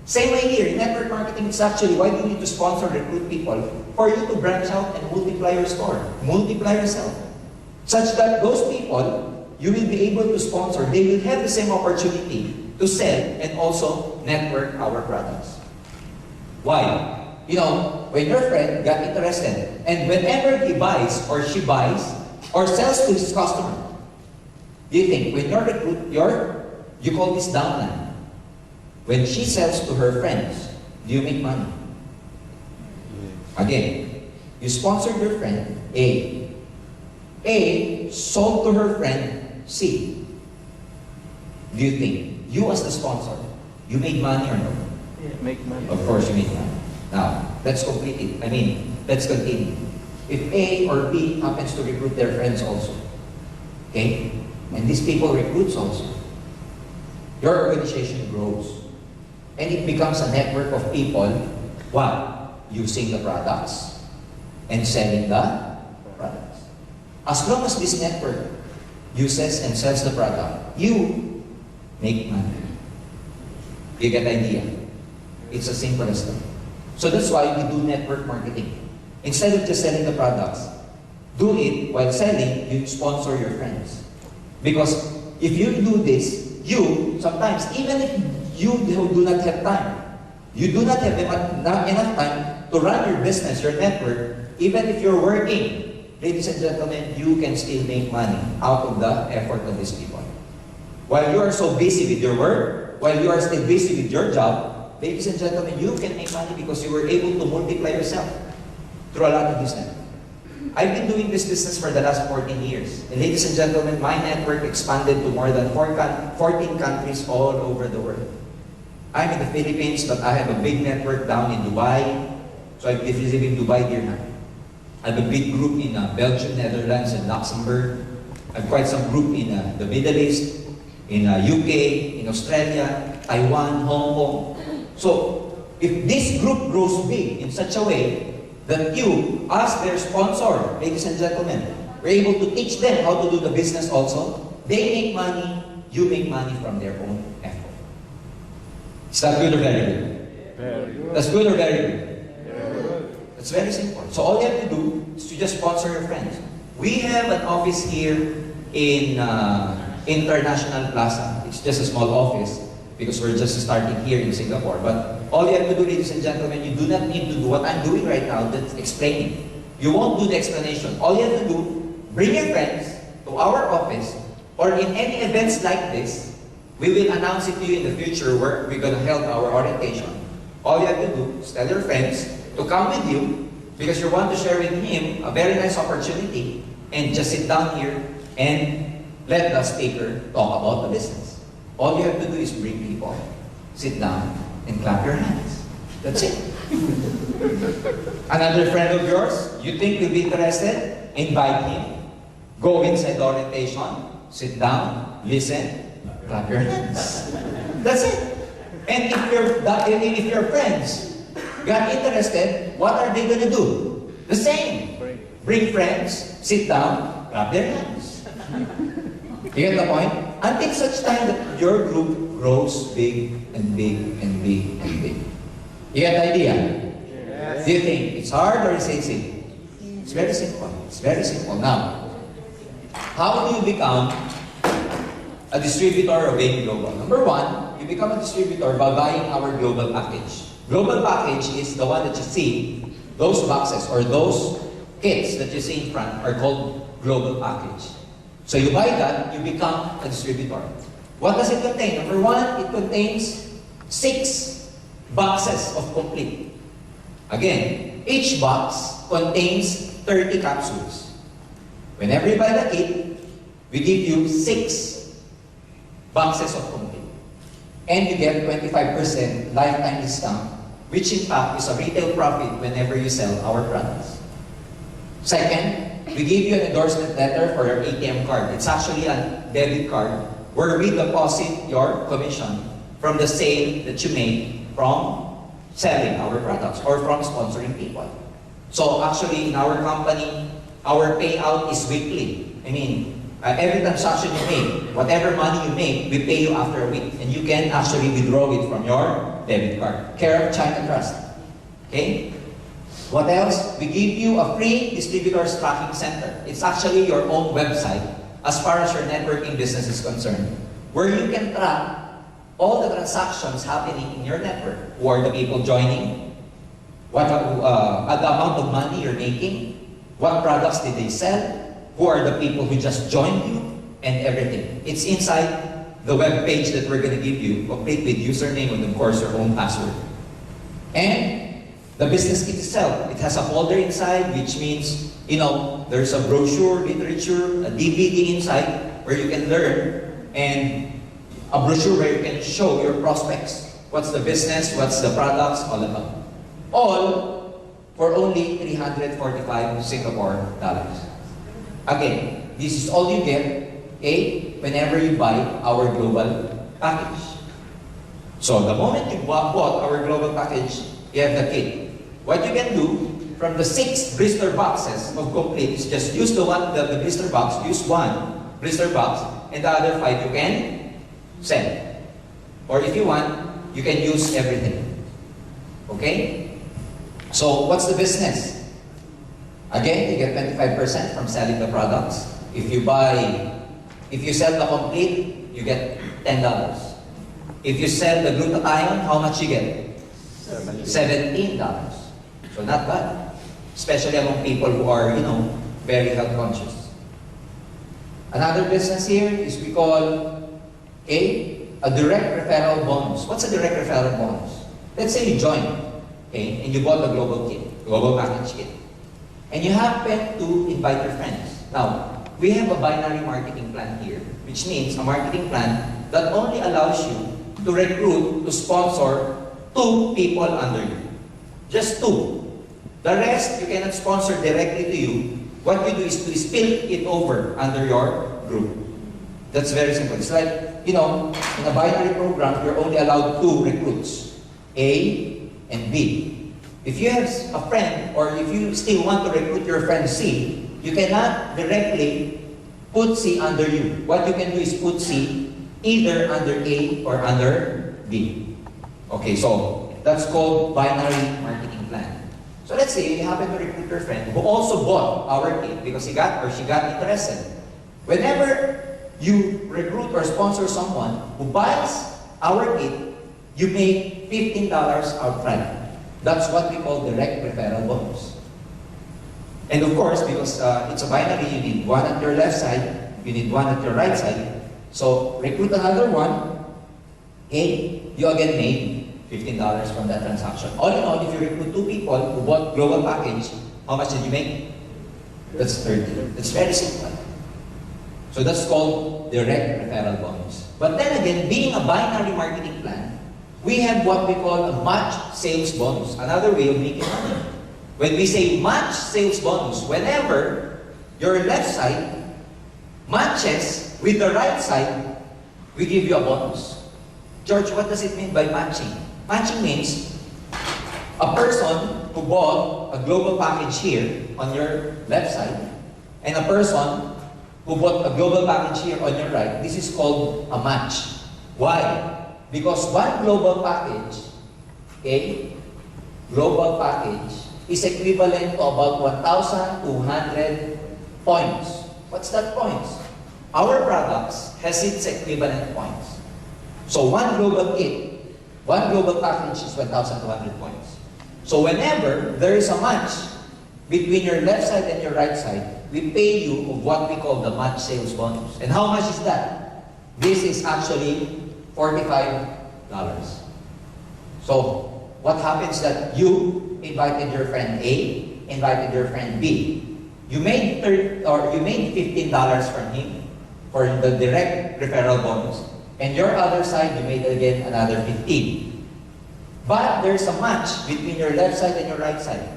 Same way here, in network marketing, it's actually why do you need to sponsor, recruit people? For you to branch out and multiply your store, multiply yourself. Such that those people, you will be able to sponsor, they will have the same opportunity to sell and also network our products. Why? When your friend got interested, and whenever he buys or she buys or sells to his customer, do you think when your recruit, you call this downline, when she sells to her friends, do you make money? Again, you sponsored your friend A. A sold to her friend C. Do you think you as the sponsor, you made money or no? Yeah, make money. Of course you made money. Now, let's complete it. Let's continue. If A or B happens to recruit their friends also, okay? And these people recruits also, your organization grows. And it becomes a network of people, what? Using the products and selling the products. As long as this network uses and sells the product, you make money. You get the idea? It's as simple as that. So that's why we do network marketing. Instead of just selling the products, do it while selling, you sponsor your friends. Because if you do this, you, sometimes, even if you do not have time, you do not have enough time to run your business, your network, even if you're working, ladies and gentlemen, you can still make money out of the effort of these people. While you are so busy with your work, while you are still busy with your job, ladies and gentlemen, you can make money because you were able to multiply yourself through a lot of this network. I've been doing this business for the last 14 years. And ladies and gentlemen, my network expanded to more than 14 countries all over the world. I'm in the Philippines, but I have a big network down in Dubai. So I live in Dubai here now. I have a big group in Belgium, Netherlands, and Luxembourg. I have quite some group in the Middle East, in UK, in Australia, Taiwan, Hong Kong. So if this group grows big in such a way that you, as their sponsor, ladies and gentlemen, were able to teach them how to do the business also, they make money, you make money from their own effort. Is that good or very good? Very good. That's good or very good? Very good. It's very simple. So all you have to do is to just sponsor your friends. We have an office here in International Plaza. It's just a small office because we're just starting here in Singapore. But all you have to do, ladies and gentlemen, you do not need to do what I'm doing right now, that's explaining. You won't do the explanation. All you have to do, bring your friends to our office or in any events like this. We will announce it to you in the future where we're going to hold our orientation. All you have to do is tell your friends to come with you because you want to share with him a very nice opportunity and just sit down here and let the speaker talk about the business. All you have to do is bring people, sit down, and clap your hands. That's it. Another friend of yours, you think will be interested? Invite him. Go inside the orientation, sit down, listen, clap your hands. That's it. And if your friends got interested, what are they going to do? The same. Bring friends, sit down, clap their hands. You get the point? Until such time that your group grows big and big and big and big. You get the idea? Yes. Do you think it's hard or is it easy? It's very simple. It's very simple. Now, how do you become a distributor of AIM Global? Number one, you become a distributor by buying our global package. Global package is the one that you see, those boxes or those kits that you see in front are called global package. So you buy that, you become a distributor. What does it contain? Number one, it contains 6 boxes of complete. Again, each box contains 30 capsules. Whenever you buy the kit, we give you 6 boxes of complete. And you get 25% lifetime discount, which in fact is a retail profit whenever you sell our products. Second, we give you an endorsement letter for your ATM card. It's actually a debit card where we deposit your commission from the sale that you made from selling our products or from sponsoring people. So actually in our company, our payout is weekly. I mean, every transaction you make, whatever money you make, we pay you after a week. And you can actually withdraw it from your debit card. Care of China Trust. Okay? What else? We give you a free distributors tracking center. It's actually your own website as far as your networking business is concerned, where you can track all the transactions happening in your network. Who are the people joining? What the amount of money you're making? What products did they sell? Who are the people who just joined you? And everything. It's inside the web page that we're going to give you, complete with username and of course your own password. And the business kit itself, it has a folder inside, which means, you know, there's a brochure, literature, a DVD inside where you can learn, and a brochure where you can show your prospects. What's the business, what's the products, all of them. All for only 345 Singapore dollars. Again, this is all you get, okay, whenever you buy our global package. So the moment you bought our global package, you have the kit. What you can do from the 6 blister boxes of complete is just use the blister box, use 1 blister box, and the other 5 you can sell. Or if you want, you can use everything. Okay? So what's the business? Again, you get 25% from selling the products. If you sell the complete, you get $10. If you sell the glutathione, how much you get? $17. So not bad. Especially among people who are, you know, very health conscious. Another business here is we call a direct referral bonus. What's a direct referral bonus? Let's say you join, okay, and you bought the global kit, global package kit. and you happen to invite your friends. Now, we have a binary marketing plan here, which means a marketing plan that only allows you to recruit, to sponsor 2 people under you. Just 2. The rest, you cannot sponsor directly to you. What you do is to spill it over under your group. That's very simple. It's like, in a binary program, you're only allowed 2 recruits, A and B. If you have a friend, or if you still want to recruit your friend C, you cannot directly put C under you. What you can do is put C either under A or under B. Okay, so that's called binary marketing plan. So let's say you happen to recruit your friend who also bought our kit because he got or she got interested. Whenever you recruit or sponsor someone who buys our kit, you make $15 upfront. That's what we call direct referral bonus. And of course, because it's a binary, you need 1 at your left side, you need 1 at your right side. So recruit another one, okay, you again made $15 from that transaction. All in all, if you recruit 2 people who bought global package, how much did you make? That's 30. That's very simple. So that's called direct referral bonus. But then again, being a binary marketing plan, we have what we call a match sales bonus, another way of making money. When we say match sales bonus, whenever your left side matches with the right side, we give you a bonus. George, what does it mean by matching? Matching means a person who bought a global package here on your left side and a person who bought a global package here on your right. This is called a match. Why? Because one global package, okay, global package is equivalent to about 1,200 points. What's that points? Our products has its equivalent points. So one global kit, one global package is 1,200 points. So whenever there is a match between your left side and your right side, we pay you of what we call the match sales bonus. And how much is that? This is actually $45. So what happens that you invited your friend A, invited your friend B. You made $15 from him for the direct referral bonus. And your other side, you made again another 15. But there's a match between your left side and your right side.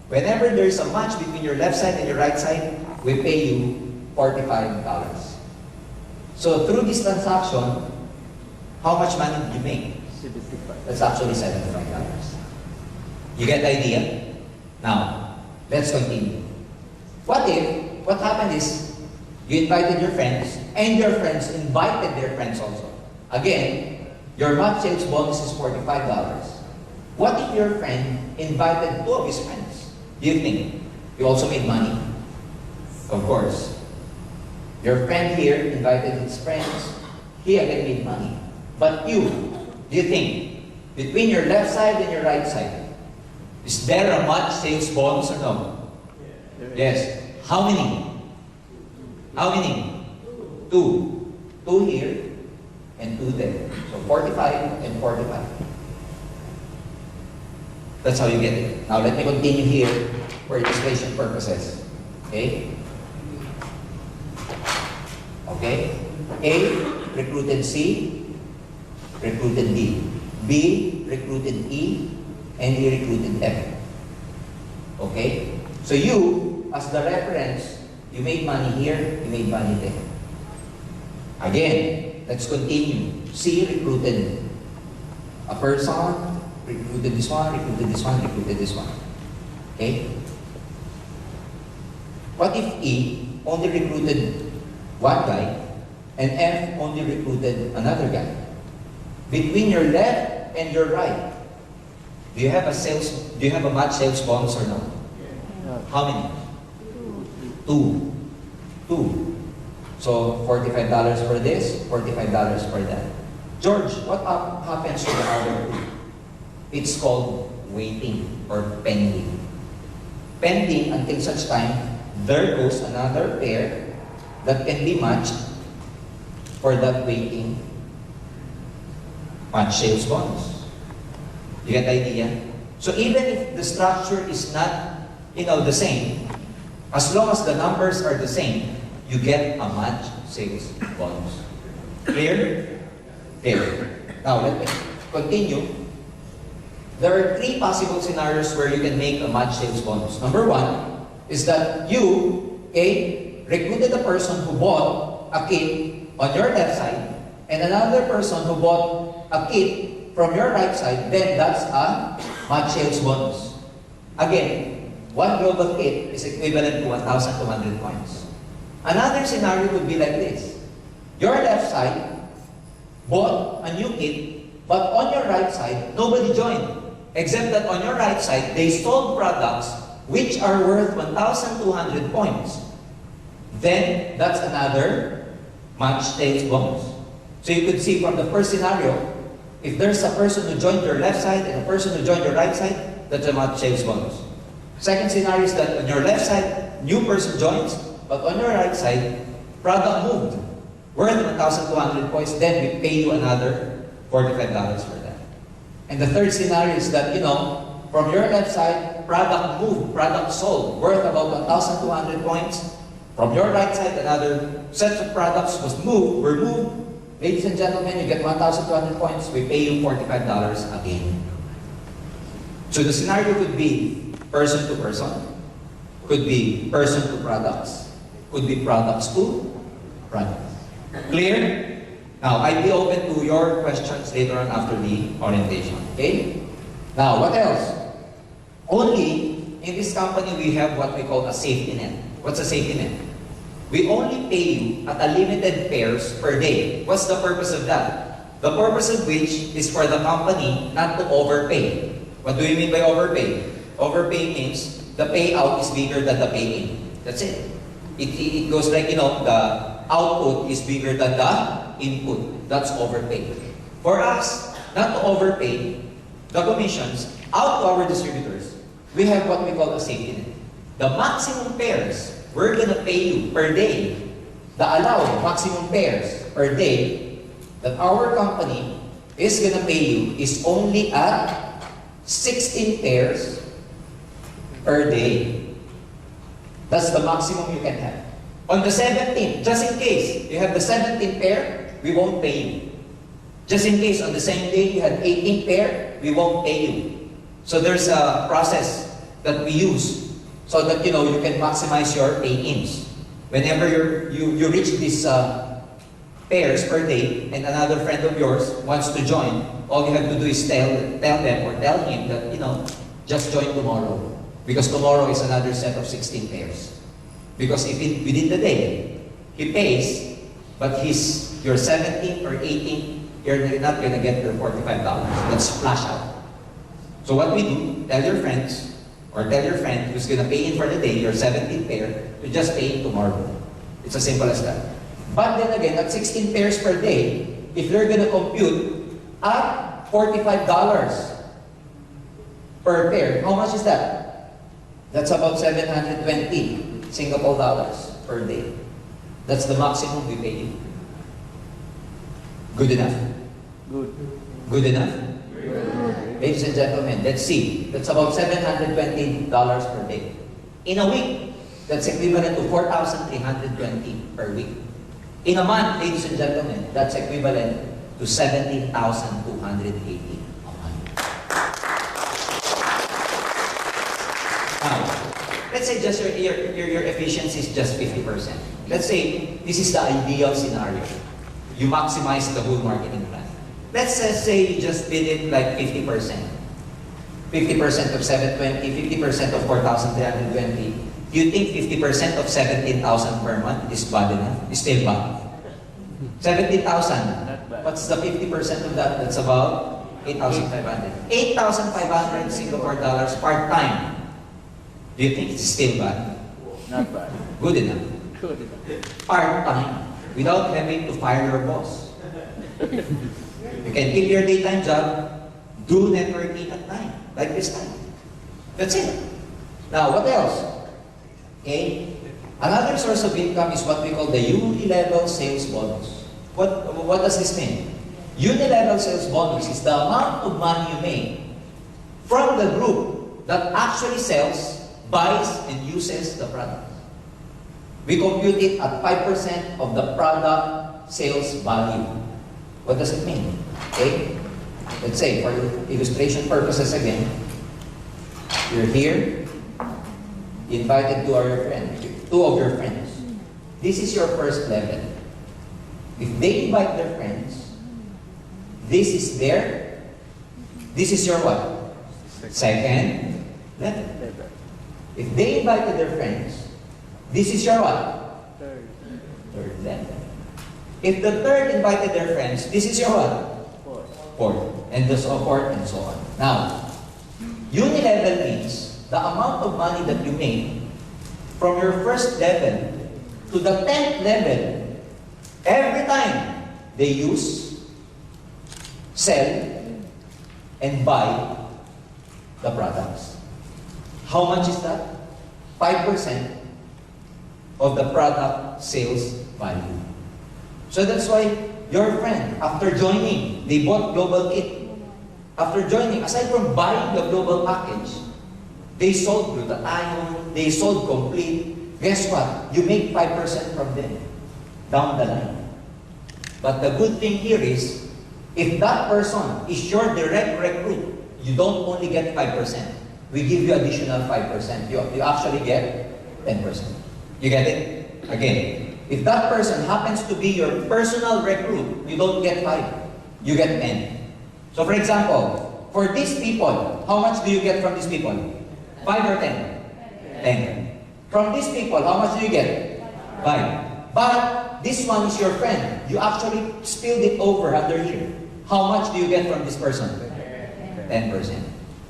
Whenever there's a match between your left side and your right side, we pay you $45. So through this transaction, how much money did you make? 75. That's actually $75. You get the idea? Now, let's continue. What happened is, you invited your friends, and your friends invited their friends also. Again, your match sales bonus is $45. What if your friend invited 2 of his friends? Do you think you also made money? Of course. Your friend here invited his friends. He again made money. But you, do you think, between your left side and your right side, is there a match sales bonus or no? Yes. How many? How many? 2. 2 here and 2 there. So 45 and 45. That's how you get it. Now let me continue here for illustration purposes. Okay? Okay? A recruited C, recruited D. B recruited E, and E recruited F. Okay? So you, as the reference, you made money here, you made money there. Again, let's continue. C recruited a person, recruited this one, recruited this one, recruited this one. Okay? What if E only recruited one guy and F only recruited another guy? Between your left and your right, do you have a match sales bonus or no? How many? 2. 2. So $45 for this, $45 for that. George, what happens to the other 2? It's called waiting or pending. Pending until such time there goes another pair that can be matched for that waiting match sales bonus. You get the idea? So even if the structure is not, the same, As long as the numbers are the same, you get a match sales bonus. Clear? Clear. Now, let me continue. There are three possible scenarios where you can make a match sales bonus. Number one is that you, okay, recruited a person who bought a kit on your left side and another person who bought a kit from your right side, then that's a match sales bonus. Again, one global kit is equivalent to 1,200 points. Another scenario would be like this. Your left side bought a new kit, but on your right side, nobody joined. Except that on your right side, they sold products which are worth 1,200 points. Then, that's another match sales bonus. So you could see from the first scenario, if there's a person who joined your left side and a person who joined your right side, that's a match sales bonus. Second scenario is that on your left side, new person joins, but on your right side, product moved, worth 1,200 points, then we pay you another $45 for that. And the third scenario is that, from your left side, product moved, product sold, worth about 1,200 points. From your right side, another set of products were moved. Ladies and gentlemen, you get 1,200 points, we pay you $45 again. So the scenario could be person to person, could be person to products, could be products to products. Clear? Now, I'll be open to your questions later on after the orientation. Okay? Now, what else? Only in this company we have what we call a safety net. What's a safety net? We only pay you at a limited pairs per day. What's the purpose of that? The purpose of which is for the company not to overpay. What do you mean by overpay? Overpay means the payout is bigger than the pay-in. That's it. It goes like, the output is bigger than the input. That's overpay. For us, not to overpay the commissions out to our distributors, we have what we call a safety net. The maximum pairs we're going to pay you per day, the allowed maximum pairs per day that our company is going to pay you is only at 16 pairs per day. That's the maximum you can have. On the 17th, just in case you have the 17th pair, we won't pay you. Just in case on the same day you had 18th pair, we won't pay you. So there's a process that we use so that you can maximize your pay-ins. Whenever you reach these pairs per day and another friend of yours wants to join, all you have to do is tell them or tell him that just join tomorrow, because tomorrow is another set of 16 pairs. Because if within the day he pays, but your 17th or 18th, you're not going to get your $45. That's splash out. So what we do, tell your friends, or tell your friend who's going to pay in for the day, your 17th pair, to just pay in tomorrow. It's as simple as that. But then again, at 16 pairs per day, if you're going to compute at $45 per pair, how much is that? That's about 720 Singapore dollars per day. That's the maximum we pay you. Good enough? Good. Good enough? Ladies and gentlemen, let's see. That's about $720 per day. In a week, that's equivalent to 4,320 per week. In a month, ladies and gentlemen, that's equivalent to 17,280 a month. Now, let's say just your efficiency is just 50%. Let's say this is the ideal scenario. You maximize the whole marketing plan. Let's say you just did it like 50%. 50% of 720, 50% of 4,320. Do you think 50% of 17,000 per month is bad enough? Is still bad? 17,000. What's the 50% of that? That's about 8,500. 8,500 Singapore dollars part-time. Do you think it's still bad? Not bad. Good enough. Good enough. Part-time. Without having to fire your boss. You can keep your daytime job, do networking at night, like this time. That's it. Now, what else? Okay? Another source of income is what we call the unilevel sales bonus. What does this mean? Unilevel sales bonus is the amount of money you make from the group that actually sells, buys, and uses the product. We compute it at 5% of the product sales value. What does it mean? Okay? Let's say, for illustration purposes again, you're here, invited two of your friends. This is your first level. If they invite their friends, this is your what? Second level. If they invited their friends, this is your what? Third level. If the third invited their friends, this is your what? Fourth. And so forth and so on. Now, unilevel means the amount of money that you make from your first level to the 10th level every time they use, sell, and buy the products. How much is that? 5% of the product sales value. So that's why your friend, after joining, they bought Global Kit. After joining, aside from buying the global package, they sold glutathione, they sold complete. Guess what? You make 5% from them down the line. But the good thing here is, if that person is your direct recruit, you don't only get 5%. We give you additional 5%. You actually get 10%. You get it? Again, if that person happens to be your personal recruit, you don't get 5. You get 10. So for example, for these people, how much do you get from these people? 5 or 10? 10. From these people, how much do you get? 5. But this one is your friend. You actually spilled it over under here. How much do you get from this person? 10%.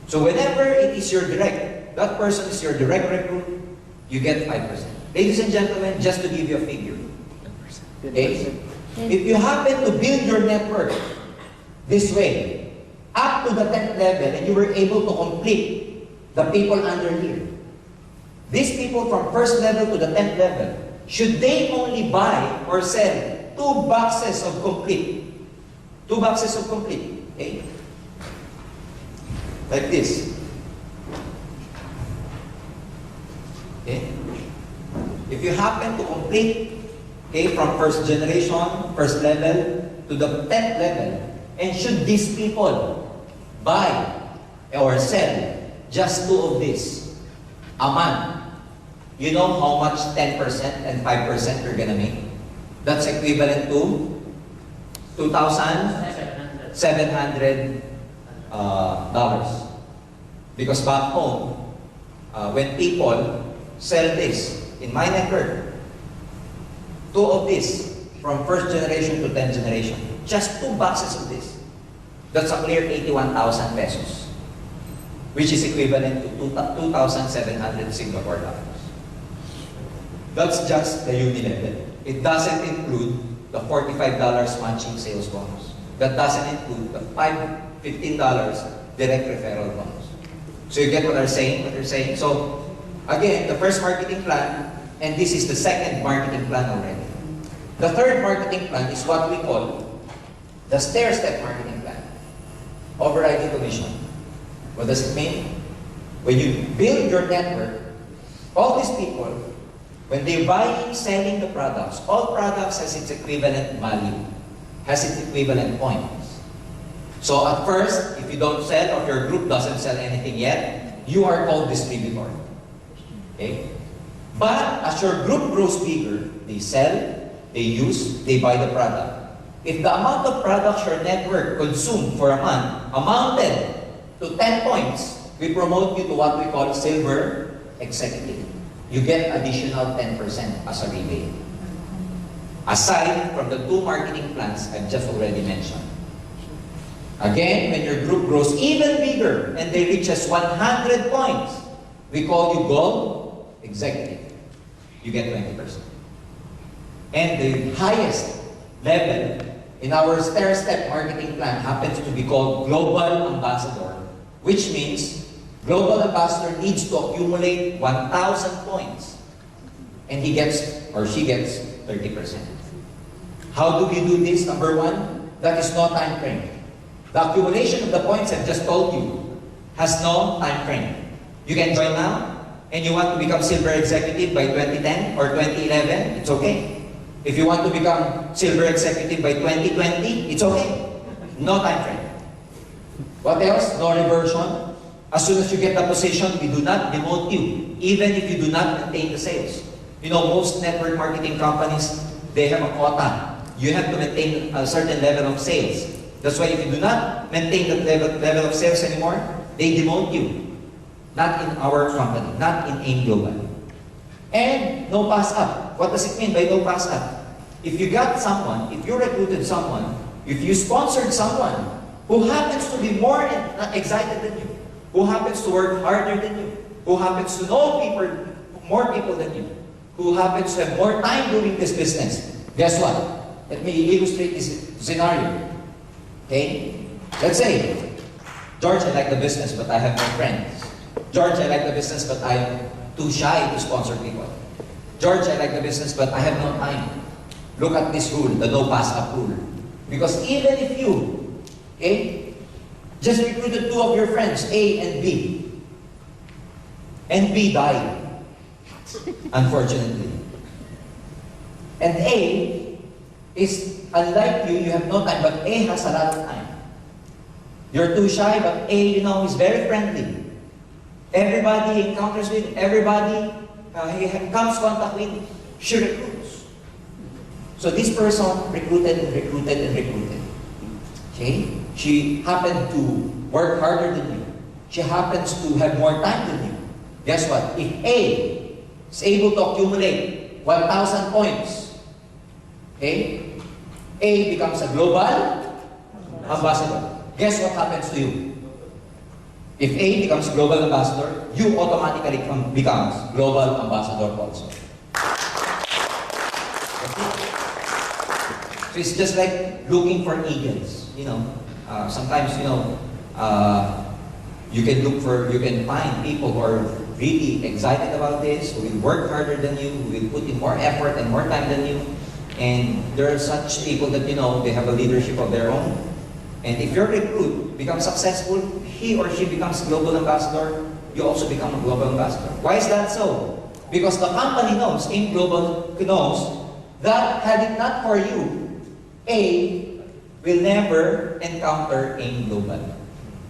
So whenever it is your direct, that person is your direct recruit, you get 5%. Ladies and gentlemen, just to give you a figure. Okay? If you happen to build your network this way, up to the 10th level, and you were able to complete the people under here, these people from first level to the 10th level, should they only buy or sell 2 boxes of complete? 2 boxes of complete. Okay? Like this. Okay? If you happen to complete, okay, from first generation, first level, to the 10th level, and should these people buy or sell just 2 of these a month, you know how much 10% and 5% you're gonna make? That's equivalent to $2,700. Because back home, when people sell this, in my network, 2 of this, from first generation to 10th generation, just 2 boxes of this, that's a clear 81,000 pesos, which is equivalent to 2,700 Singapore dollars. That's just the unilevel. It doesn't include the $45 matching sales bonus. That doesn't include the $15 direct referral bonus. So you get what they're saying? So again, the first marketing plan, and this is the second marketing plan already. The third marketing plan is what we call the stair-step marketing plan. Overriding commission. What does it mean? When you build your network, all these people, when they're buying, selling the products, all products has its equivalent value, has its equivalent points. So at first, if you don't sell or if your group doesn't sell anything yet, you are called distributor. Okay? But as your group grows bigger, they sell, they use, they buy the product. If the amount of products your network consumed for a month amounted to 10 points, we promote you to what we call silver executive. You get additional 10% as a rebate. Aside from the 2 marketing plans I've just already mentioned. Again, when your group grows even bigger and they reach us 100 points, we call you gold executive. You get 20%. And the highest level in our stair-step marketing plan happens to be called global ambassador, which means global ambassador needs to accumulate 1,000 points. And he gets, or she gets, 30%. How do we do this? Number 1, that is no time frame. The accumulation of the points I've just told you has no time frame. You can join now, and you want to become silver executive by 2010 or 2011, it's okay. If you want to become silver executive by 2020, it's okay. No time frame. What else? No reversion. As soon as you get the position, we do not demote you, even if you do not maintain the sales. You know, most network marketing companies, they have a quota. You have to maintain a certain level of sales. That's why if you do not maintain that level of sales anymore, they demote you. Not in our company, not in AIM Global. And no pass up. What does it mean by no pass up? If you got someone, if you recruited someone, if you sponsored someone who happens to be more excited than you, who happens to work harder than you, who happens to know people, more people than you, who happens to have more time doing this business, guess what? Let me illustrate this scenario. Okay? Let's say, George, I like the business, but I have no friends. George, I like the business, but I'm too shy to sponsor people. George, I like the business, but I have no time. Look at this rule, the no pass up rule. Because even if you, okay, just recruited two of your friends, A and B died, unfortunately. And A is, unlike you have no time, but A has a lot of time. You're too shy, but A, you know, is very friendly. Everybody he encounters with, everybody he comes contact with, she recruits. So this person recruited and recruited and recruited. Okay? She happened to work harder than you. She happens to have more time than you. Guess what? If A is able to accumulate 1,000 points, okay, A becomes a global ambassador. Guess what happens to you? If A becomes global ambassador, you automatically becomes global ambassador also. So it's just like looking for eagles. You know, sometimes you can find people who are really excited about this, who will work harder than you, who will put in more effort and more time than you. And there are such people that, you know, they have a leadership of their own. And if your recruit becomes successful, he or she becomes global ambassador, you also become a global ambassador. Why is that so? Because the company knows, AIM Global knows, that had it not for you, A will never encounter AIM Global.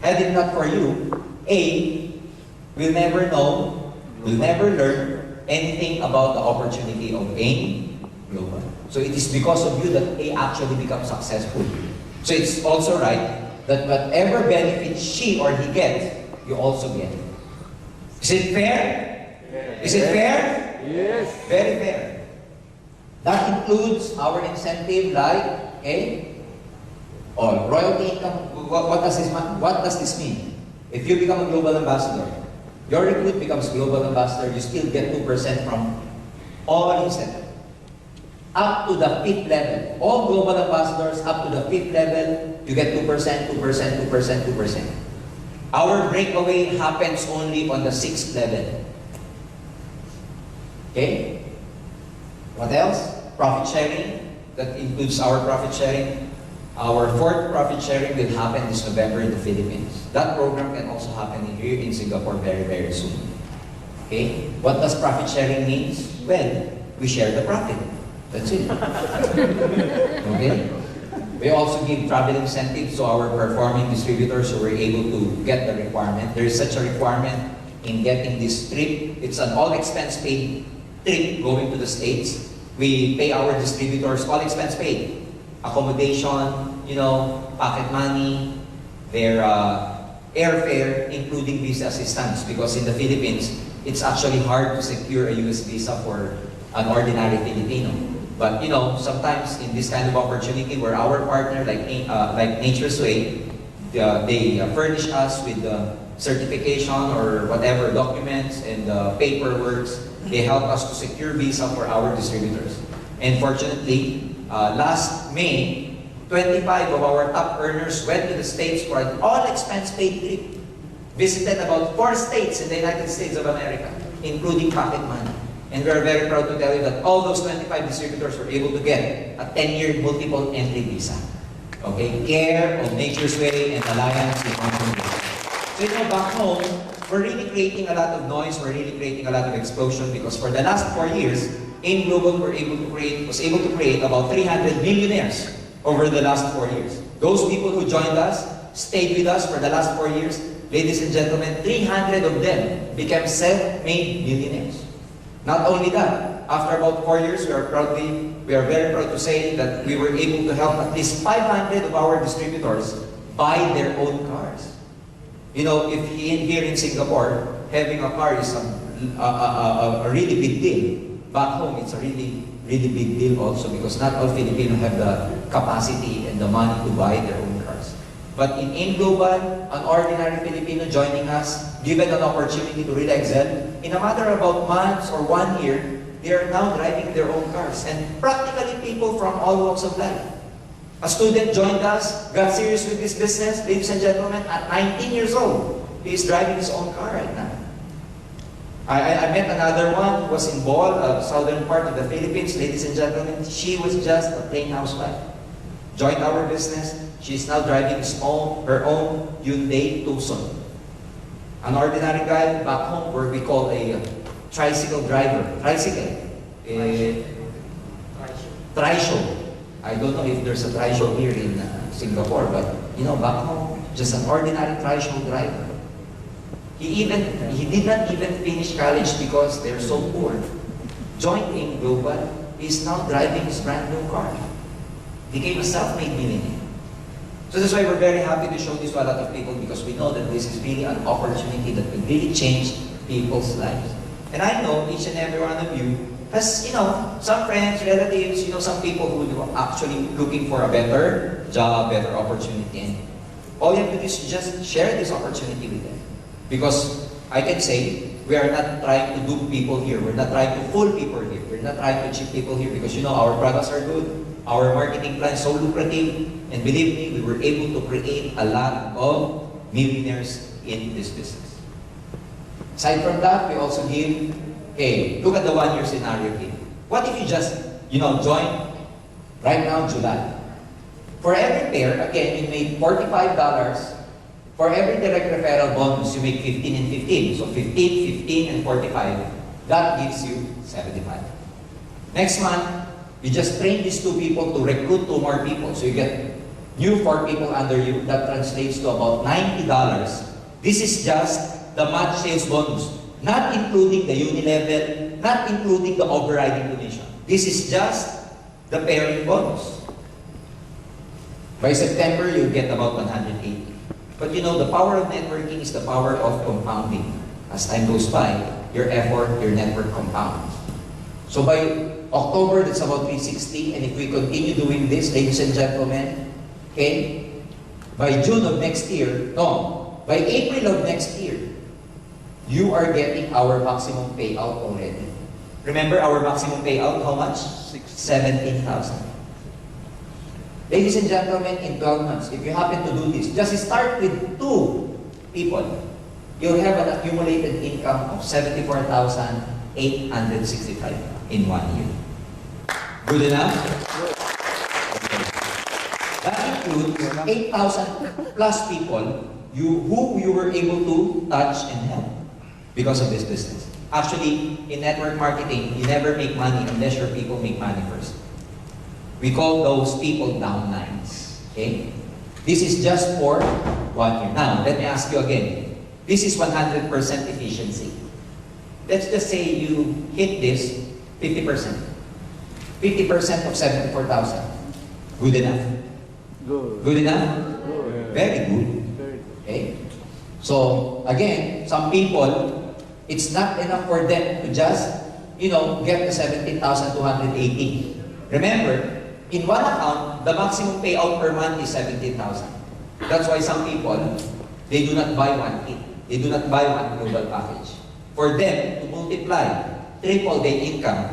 Had it not for you, A will never know, will never learn anything about the opportunity of AIM Global. So it is because of you that A actually becomes successful. So it's also right that whatever benefit she or he gets, you also get. Is it fair? Yes. Is it fair? Yes. Very fair. That includes our incentive like royalty income. What does this mean? If you become a global ambassador, your recruit becomes global ambassador, you still get 2% from all incentive. Up to the 5th level. All global ambassadors up to the 5th level, you get 2%, 2%, 2%, 2%. Our breakaway happens only on the 6th level. Okay? What else? Profit sharing. That includes our profit sharing. Our 4th profit sharing will happen this November in the Philippines. That program can also happen here in Singapore very, very soon. Okay? What does profit sharing mean? Well, we share the profit. That's it. Okay? We also give travel incentives to our performing distributors who were able to get the requirement. There is such a requirement in getting this trip. It's an all-expense paid trip going to the States. We pay our distributors all expense paid. Accommodation, you know, pocket money, their airfare, including visa assistance. Because in the Philippines, it's actually hard to secure a US visa for an ordinary Filipino. But you know, sometimes in this kind of opportunity where our partner, like Nature's Way, they furnish us with the certification or whatever documents and paperwork. They help us to secure visa for our distributors. And fortunately, last May, 25 of our top earners went to the States for an all-expense paid trip. Visited about 4 states in the United States of America, including pocket money. And we're very proud to tell you that all those 25 distributors were able to get a 10-year multiple entry visa. Okay? Care of Nature's Way and Alliance with Mountain View. So you know, back home, we're really creating a lot of noise, we're really creating a lot of explosion because for the last 4 years, AIM Global was able to create about 300 millionaires over the last 4 years. Those people who joined us, stayed with us for the last 4 years, ladies and gentlemen, 300 of them became self-made millionaires. Not only that, after about 4 years, we are very proud to say that we were able to help at least 500 of our distributors buy their own cars. You know, if here in Singapore, having a car is a really big deal. Back home, it's a really big deal also because not all Filipinos have the capacity and the money to buy their own cars. But in AIM Global, an ordinary Filipino joining us, given an opportunity to really excel, in a matter of about months or 1 year, they are now driving their own cars. And practically people from all walks of life. A student joined us, got serious with this business, ladies and gentlemen, at 19 years old. He is driving his own car right now. I met another one who was in Bohol, southern part of the Philippines, ladies and gentlemen. She was just a plain housewife. Joined our business. She's now driving her own Hyundai Tucson. An ordinary guy back home where we call a tricycle driver. Tricycle. Trishow. I don't know if there's a trishow here in Singapore, but you know, back home, just an ordinary trishow driver. He did not even finish college because they're so poor. Joined AIM Global, he's now driving his brand new car. Became a self-made millionaire. So that's why we're very happy to show this to a lot of people because we know that this is really an opportunity that will really change people's lives. And I know each and every one of you has, you know, some friends, relatives, you know, some people who are actually looking for a better job, better opportunity. And all you have to do is just share this opportunity with them. Because I can say, we are not trying to dupe people here. We're not trying to fool people here. We're not trying to cheat people here because, you know, our products are good. Our marketing plan is so lucrative. And believe me, we were able to create a lot of millionaires in this business. Aside from that, we also give, okay, look at the 1 year scenario here. What if you just, you know, join right now, July? For every pair, again, you made $45. For every direct referral bonus, you make 15 and 15. So 15, 15, and 45. That gives you 75. Next month, you just train these 2 people to recruit 2 more people. So you get new 4 people under you. That translates to about $90. This is just the match sales bonus. Not including the uni-level, not including the overriding commission. This is just the pairing bonus. By September, you get about 180. But you know, the power of networking is the power of compounding. As time goes by, your effort, your network compounds. So by October, that's about 360. And if we continue doing this, ladies and gentlemen, okay, by June of next year, no, by April of next year, you are getting our maximum payout already. Remember our maximum payout, how much? 17,000. Ladies and gentlemen, in 12 months, if you happen to do this, just start with 2 people. You'll have an accumulated income of 74,865 in 1 year. Good enough? That includes 8,000 plus people who you were able to touch and help because of this business. Actually, in network marketing, you never make money unless your people make money first. We call those people downlines. Okay? This is just for 1 year. Now, let me ask you again. This is 100% efficiency. Let's just say you hit this 50%. 50% of 74,000. Good enough? Good. Good enough? Good. Very good. Very good. Okay? So, again, some people, it's not enough for them to just, you know, get the 17,280. Remember, in one account, the maximum payout per month is 17,000. That's why some people, they do not buy 1 kit. They do not buy 1 global package. For them to multiply, triple their income,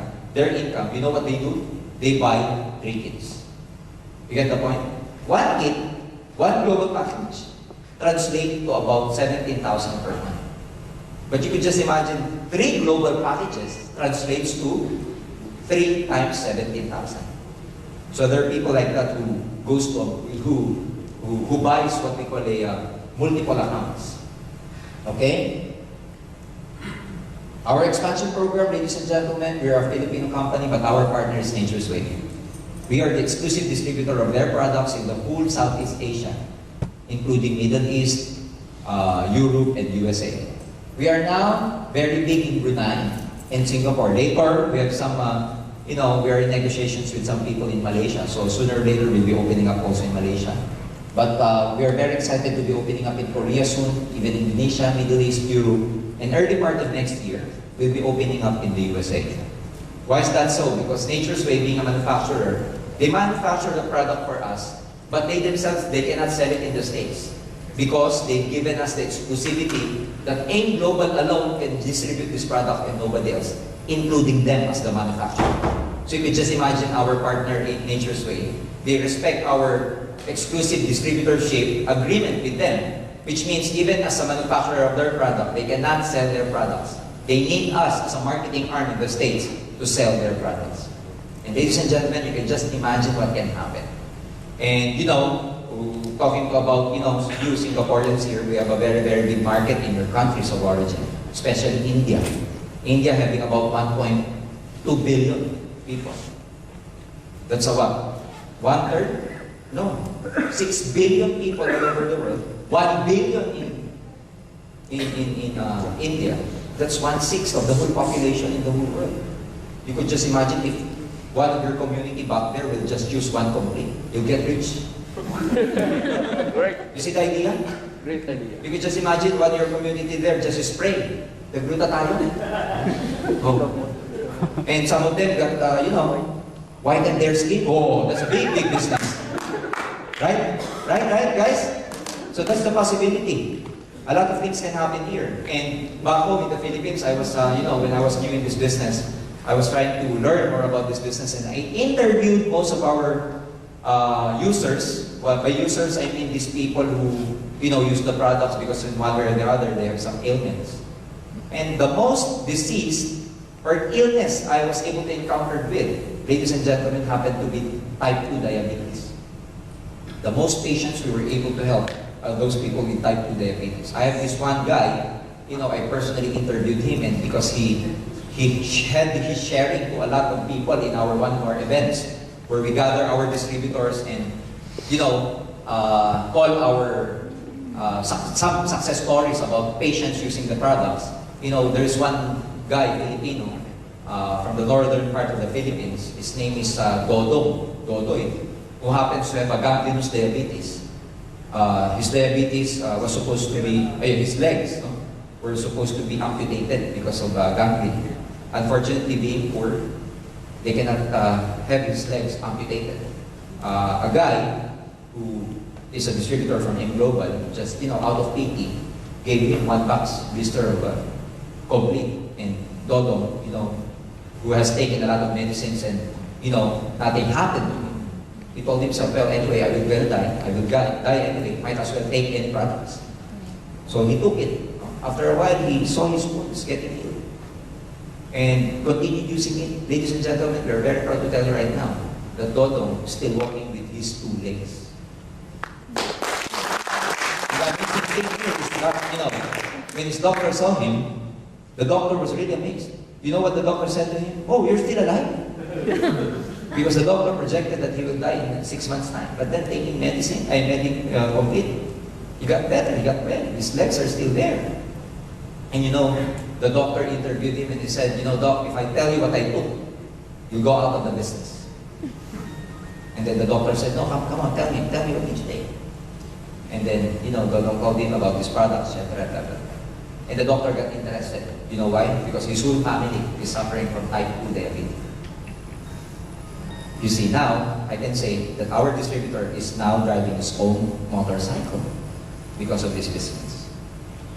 you know what they do? They buy 3 kits. You get the point? 1 kit, 1 global package, translate to about 17,000 per month. But you could just imagine 3 global packages translates to 3 times 17,000. So there are people like that who buys what we call a multiple accounts. Okay? Our expansion program, ladies and gentlemen, we are a Filipino company, but our partner is Nature's Way. We are the exclusive distributor of their products in the whole Southeast Asia, including Middle East, Europe, and USA. We are now very big in Brunei and Singapore. Later, we have some, we are in negotiations with some people in Malaysia. So sooner or later, we'll be opening up also in Malaysia. But we are very excited to be opening up in Korea soon, even Indonesia, Middle East, Europe, and early part of next year, we'll be opening up in the USA. Why is that so? Because Nature's Way, being a manufacturer, they manufacture the product for us, but they themselves, they cannot sell it in the States. Because they've given us the exclusivity that AIM Global alone can distribute this product and nobody else, including them as the manufacturer. So you can just imagine our partner in Nature's Way. They respect our exclusive distributorship agreement with them, which means even as a manufacturer of their product, they cannot sell their products. They need us as a marketing arm in the States to sell their products. And ladies and gentlemen, you can just imagine what can happen. And talking about, you Singaporeans here, we have a very, very big market in your countries of origin, especially India. India having about 1.2 billion people. That's a what? 1/3? No. 6 billion people all over the world. 1 billion in India. That's 1/6 of the whole population in the whole world. You could just imagine if one of your community back there will just use one complaint. You'll get rich. Great. You see the idea? Great idea. You could just imagine what your community there just spray the glutathione. Oh. And some of them got, whiten their skin. Oh, that's a big, big business. Right? Right, guys? So that's the possibility. A lot of things can happen here. And back home in the Philippines, I was, when I was new in this business, I was trying to learn more about this business, and I interviewed most of our users. Well, by users, I mean these people who, use the products because in one way or the other, they have some ailments. And the most disease or illness I was able to encounter with, ladies and gentlemen, happened to be type 2 diabetes. The most patients we were able to help are those people with type 2 diabetes. I have this one guy, I personally interviewed him, and because he had his sharing to a lot of people in our one of our events, where we gather our distributors and, call our some success stories about patients using the products. There's one guy, Filipino, from the northern part of the Philippines. His name is Dodoy, who happens to have a gangrenous diabetes. His diabetes was supposed to be, his legs were supposed to be amputated because of gangrene. Unfortunately, being poor, they cannot have his legs amputated. A guy who is a distributor from AIM Global, just out of pity, gave him 1 box blister of complete. And Dodo, who has taken a lot of medicines and nothing happened to him. He told himself, well, anyway, I will die. I will die anyway. Might as well take any products. So he took it. After a while, he saw his wounds getting healed and continued using it. Ladies and gentlemen, we are very proud to tell you right now that Dodo is still walking with his 2 legs. When his doctor saw him, the doctor was really amazed. You know what the doctor said to him? Oh, you're still alive? Because the doctor projected that he will die in 6 months' time. But then taking medicine, complete, he got better, he got well. His legs are still there. And the doctor interviewed him and he said, Doc, if I tell you what I took, you'll go out of the business. And then the doctor said, no, come on, tell me what did you take? And then, Dodo called him about his products, etc. And the doctor got interested. You know why? Because his whole family is suffering from type 2 diabetes. You see, now, I can say that our distributor is now driving his own motorcycle because of this business.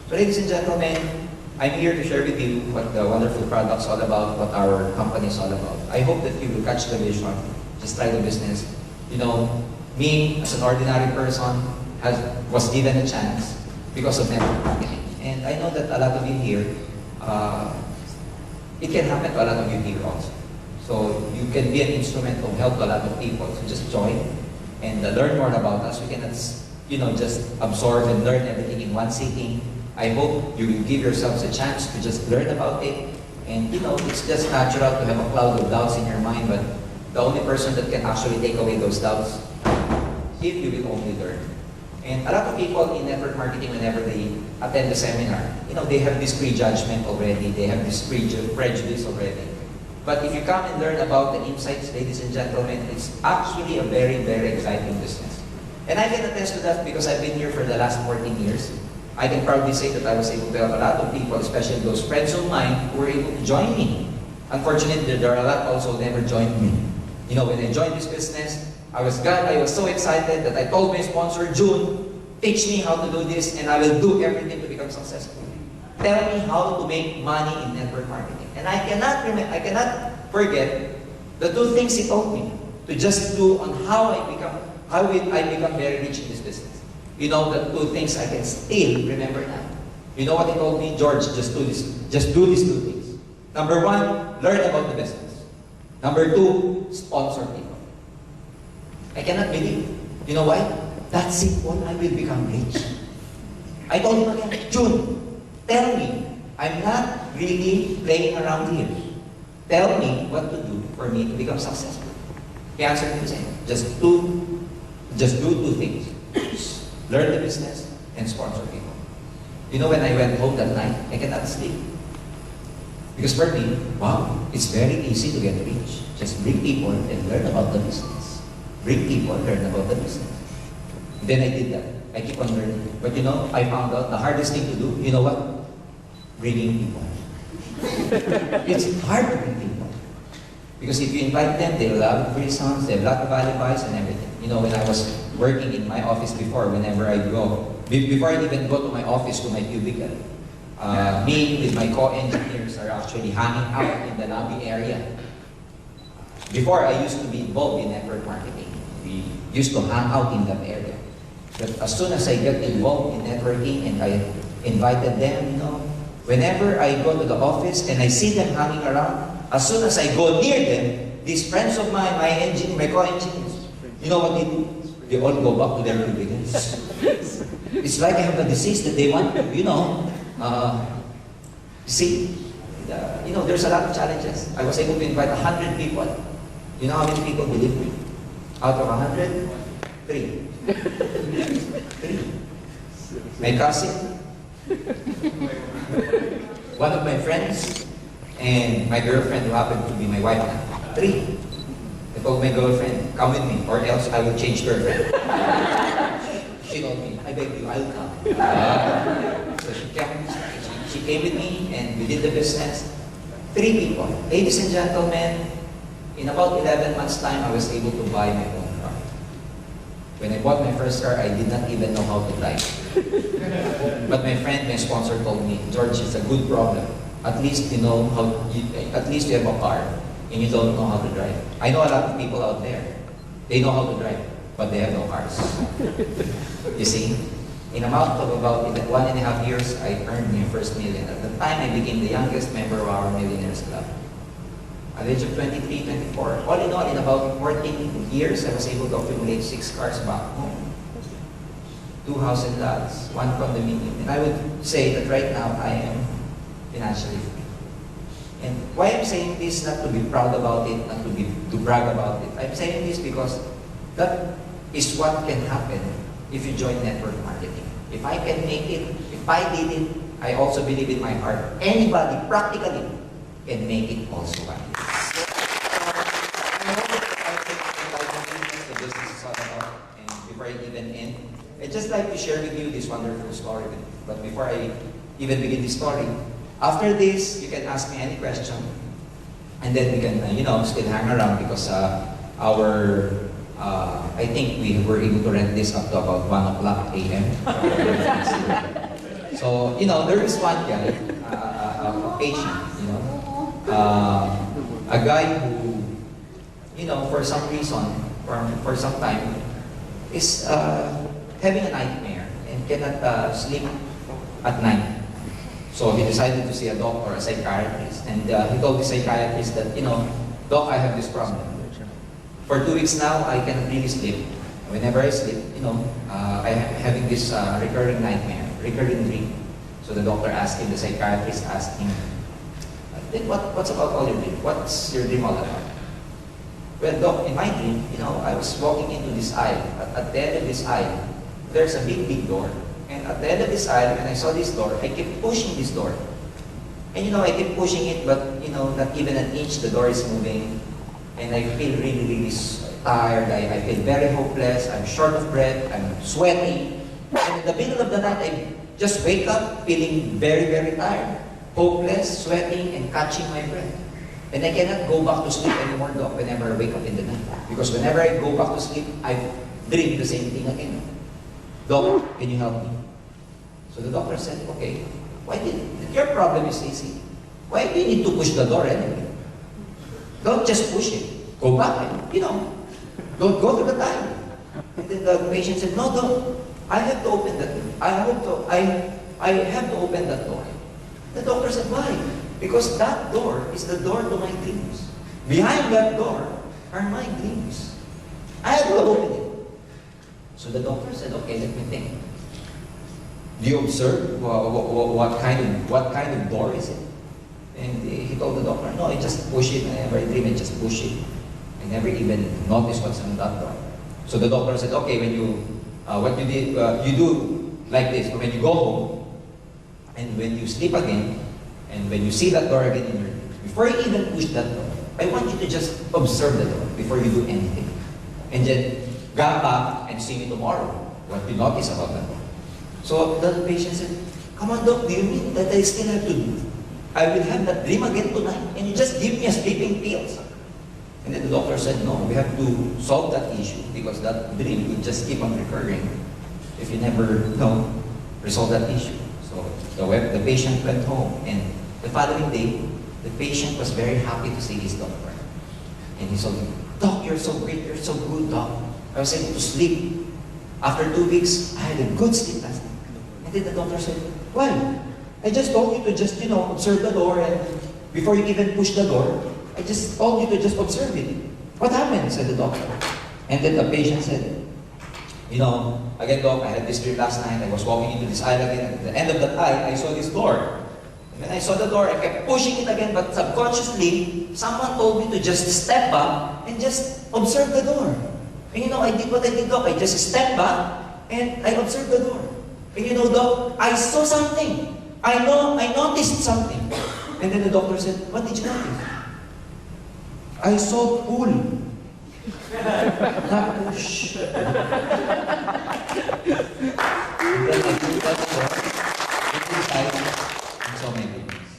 So ladies and gentlemen, I'm here to share with you what the wonderful product's all about, what our company is all about. I hope that you will catch the vision, just try the business. Me, as an ordinary person, was given a chance because of network marketing. And I know that a lot of you here, it can happen to a lot of you here also. So you can be an instrument of help to a lot of people. So just join and learn more about us. We cannot, just absorb and learn everything in one sitting. I hope you will give yourselves a chance to just learn about it. And it's just natural to have a cloud of doubts in your mind, but the only person that can actually take away those doubts, if you will only learn. And a lot of people in network marketing, whenever they attend the seminar, they have this prejudgment already, they have this prejudice already. But if you come and learn about the insights, ladies and gentlemen, it's actually a very, very exciting business. And I can attest to that because I've been here for the last 14 years. I can proudly say that I was able to help a lot of people, especially those friends of mine who were able to join me. Unfortunately, there are a lot also who never joined me. When I joined this business, I was so excited that I told my sponsor, June, teach me how to do this and I will do everything to become successful. Tell me how to make money in network marketing. And I cannot forget the two things he told me to just do on how I become very rich in this business. The two things I can still remember now. You know what he told me? George, just do this. Just do these two things. Number one, learn about the business. Number two, sponsor people. I cannot believe. You know why? That's simple, I will become rich. I told him again, June, tell me, I'm not really playing around here. Tell me what to do for me to become successful. He answered me saying, just do two things. Learn the business and sponsor people. When I went home that night, I cannot sleep. Because for me, wow, it's very easy to get rich. Just bring people and learn about the business. Bring people and learn about the business. Then I did that. I keep on learning. But I found out the hardest thing to do, you know what? Bringing people. It's hard to bring people. Because if you invite them, they will have free songs, they have a lot of alibis and everything. When I was working in my office before, whenever I go, before I even go to my office, to my cubicle, me with my co-engineers are actually hanging out in the lobby area. Before, I used to be involved in network marketing. We used to hang out in that area. But as soon as I got involved in networking and I invited them, whenever I go to the office and I see them hanging around, as soon as I go near them, these friends of mine, my co-engineers, you know what they do? They all go back to their cubicles. It's like I have a disease that they want to, there's a lot of challenges. I was able to invite 100 people. You know how many people believe me? Out of 100, 3. 3. My cousin, one of my friends, and my girlfriend who happened to be my wife now. 3. I told my girlfriend, come with me, or else I will change girlfriend. She told me, I beg you, I'll come. So she came with me, and we did the business. 3 people. Ladies and gentlemen, in about 11 months' time, I was able to buy my own car. When I bought my first car, I did not even know how to drive. But my friend, my sponsor, told me, George, it's a good problem. At least you know at least you have a car, and you don't know how to drive. I know a lot of people out there, they know how to drive, but they have no cars. You see, in a amount of about 1.5 years, I earned my first million. At the time, I became the youngest member of our Millionaires Club. At the age of 23, 24, all in all, in about 14 years, I was able to accumulate 6 cars back home. 2 houses and lots, 1 condominium. And I would say that right now, I am financially free. And why I'm saying this, not to be proud about it, not to brag about it. I'm saying this because that is what can happen if you join network marketing. If I can make it, if I did it, I also believe in my heart, anybody practically can make it also. The business is all about. And before I even end, I'd just like to share with you this wonderful story. But before I even begin this story, after this, you can ask me any question, and then we can, still hang around because I think we were able to rent this up to about 1 o'clock a.m. So, there is one guy, a patient, a guy who, for some reason, for some time, is having a nightmare and cannot sleep at night. So he decided to see a doctor, a psychiatrist, and he told the psychiatrist that, Doc, I have this problem. For 2 weeks now, I cannot really sleep. Whenever I sleep, I'm having this recurring nightmare, recurring dream. So the doctor asked him, the psychiatrist asked him, then what's about all your dream? What's your dream all about? Well, doc, in my dream, I was walking into this aisle. At the end of this aisle, there's a big door. And at the end of this aisle, when I saw this door, I kept pushing this door. And I keep pushing it, but not even an inch the door is moving. And I feel really tired. I feel very hopeless. I'm short of breath. I'm sweaty. And in the middle of the night, I just wake up feeling very tired, hopeless, sweating, and catching my breath. And I cannot go back to sleep anymore, Doc, whenever I wake up in the night. Because whenever I go back to sleep, I dream the same thing again. Doc, can you help me? So the doctor said, okay, your problem is easy. Why do you need to push the door anyway? Don't just push it. Go back and, don't go to the time. And then the patient said, no, Doc, I have to open that door. I have to open that door. The doctor said, why? Because that door is the door to my dreams. Behind that door are my dreams. I have to open it. So the doctor said, okay, let me think. Do you observe what kind of door is it? And he told the doctor, no, I just push it. Whenever I dream, I just push it. I never even notice what's on that door. So the doctor said, okay, when what you did, you do like this. When you go home, and when you sleep again, and when you see that door again in your dream, before you even push that door, I want you to just observe the door before you do anything. And then come back and see me tomorrow, what you notice about that door. So the patient said, come on, Doc, do you mean that I still have to do? I will have that dream again tonight, and you just give me a sleeping pills. And then the doctor said, no, we have to solve that issue because that dream will just keep on recurring if you never resolve that issue. So the patient went home, and the following day, the patient was very happy to see his doctor. And he said, Doc, you're so great, you're so good, Doc. I was able to sleep. After 2 weeks, I had a good sleep last night. And then the doctor said, why? I just told you to just, observe the door, and before you even push the door, I just told you to just observe it. What happened? Said the doctor. And then the patient said, again, Doc, I had this dream last night. I was walking into this aisle again. At the end of that aisle, I saw this door. And when I saw the door, I kept pushing it again, but subconsciously, someone told me to just step back and just observe the door. And I did what I did, Doc. I just stepped back and I observed the door. And Doc, I saw something. I noticed something. And then the doctor said, what did you notice? I saw pool. Not push. And then I took that door, inside, and saw my goodness.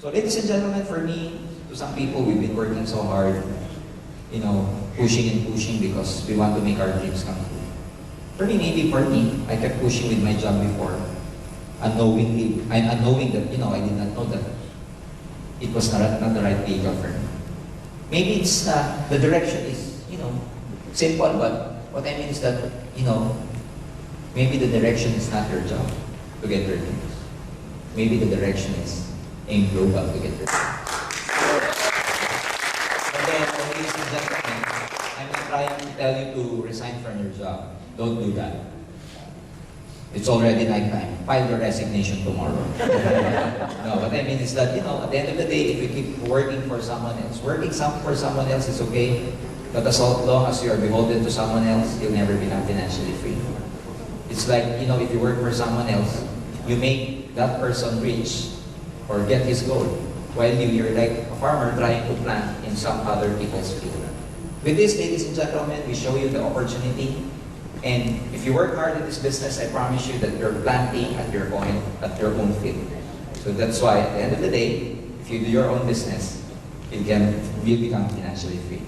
So ladies and gentlemen, for me, to some people, we've been working so hard, pushing and pushing because we want to make our dreams come true. For me, I kept pushing with my job before, unknowing that, I did not know that it was not the right vehicle for me. Maybe it's, the direction is, simple, but what I mean is that, maybe the direction is not your job to get your dreams. Maybe the direction is aim global to get your dreams. Ladies and gentlemen, I'm not trying to tell you to resign from your job. Don't do that. It's already nighttime. File your resignation tomorrow. No, what I mean is that, at the end of the day, if you keep working for someone else, for someone else is okay, but as long as you are beholden to someone else, you'll never become financially free. It's like, if you work for someone else, you make that person rich or get his goal, while you're like a farmer trying to plant in some other people's field. With this, ladies and gentlemen, we show you the opportunity. And if you work hard in this business, I promise you that you're planting at your own field. So that's why, at the end of the day, if you do your own business, you'll become financially free.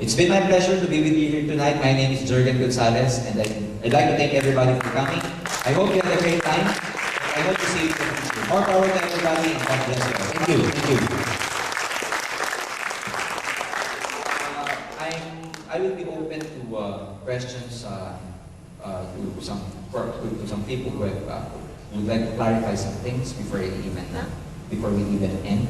It's been my pleasure to be with you here tonight. My name is Jurgen Gonzales, and I'd like to thank everybody for coming. I hope you had a great time. I hope to see you in the future. More power to everybody, and God bless you. Thank you. Thank you. I will be open to questions to some people who would like to clarify some things before we even end.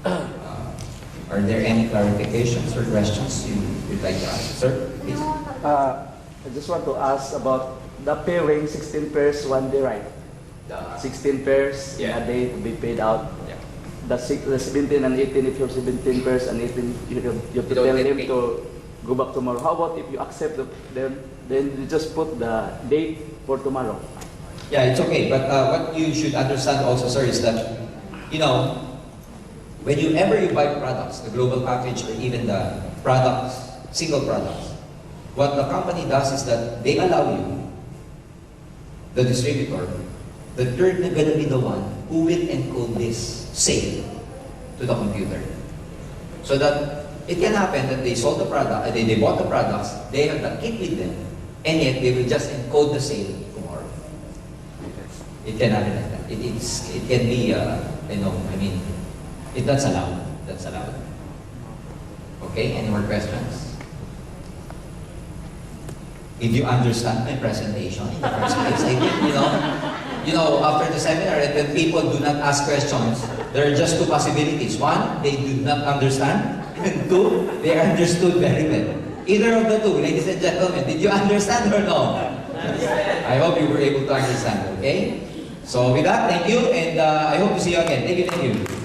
Are there any clarifications or questions you'd like to ask? Sir, please. I just want to ask about the pairing 16 pairs, one day right. 16 pairs in Yeah. a day to be paid out. Yeah. The 17 and 18, if you're 17 pairs and 18, you have to You don't tell get him paid. to go back tomorrow. How about if you accept them, then you just put the date for tomorrow? Yeah, it's okay. But what you should understand also, sir, is that, you know, whenever you buy products, the global package or even the products, single products, what the company does is that they allow you, the distributor, that you're going to be the one who will encode this sale to the computer. So that it can happen that they sold the product, they bought the products, they have the kit with them, and yet they will just encode the sale tomorrow. It can happen like that. It can be, that's allowed. That's allowed. Okay, any more questions? If you understand my presentation in the first place, I think, after the seminar, when people do not ask questions, there are just two possibilities. One, they do not understand, and two, they understood very well. Either of the two, ladies and gentlemen, did you understand or no? I hope you were able to understand, okay? So with that, thank you, and I hope to see you again. Thank you, thank you.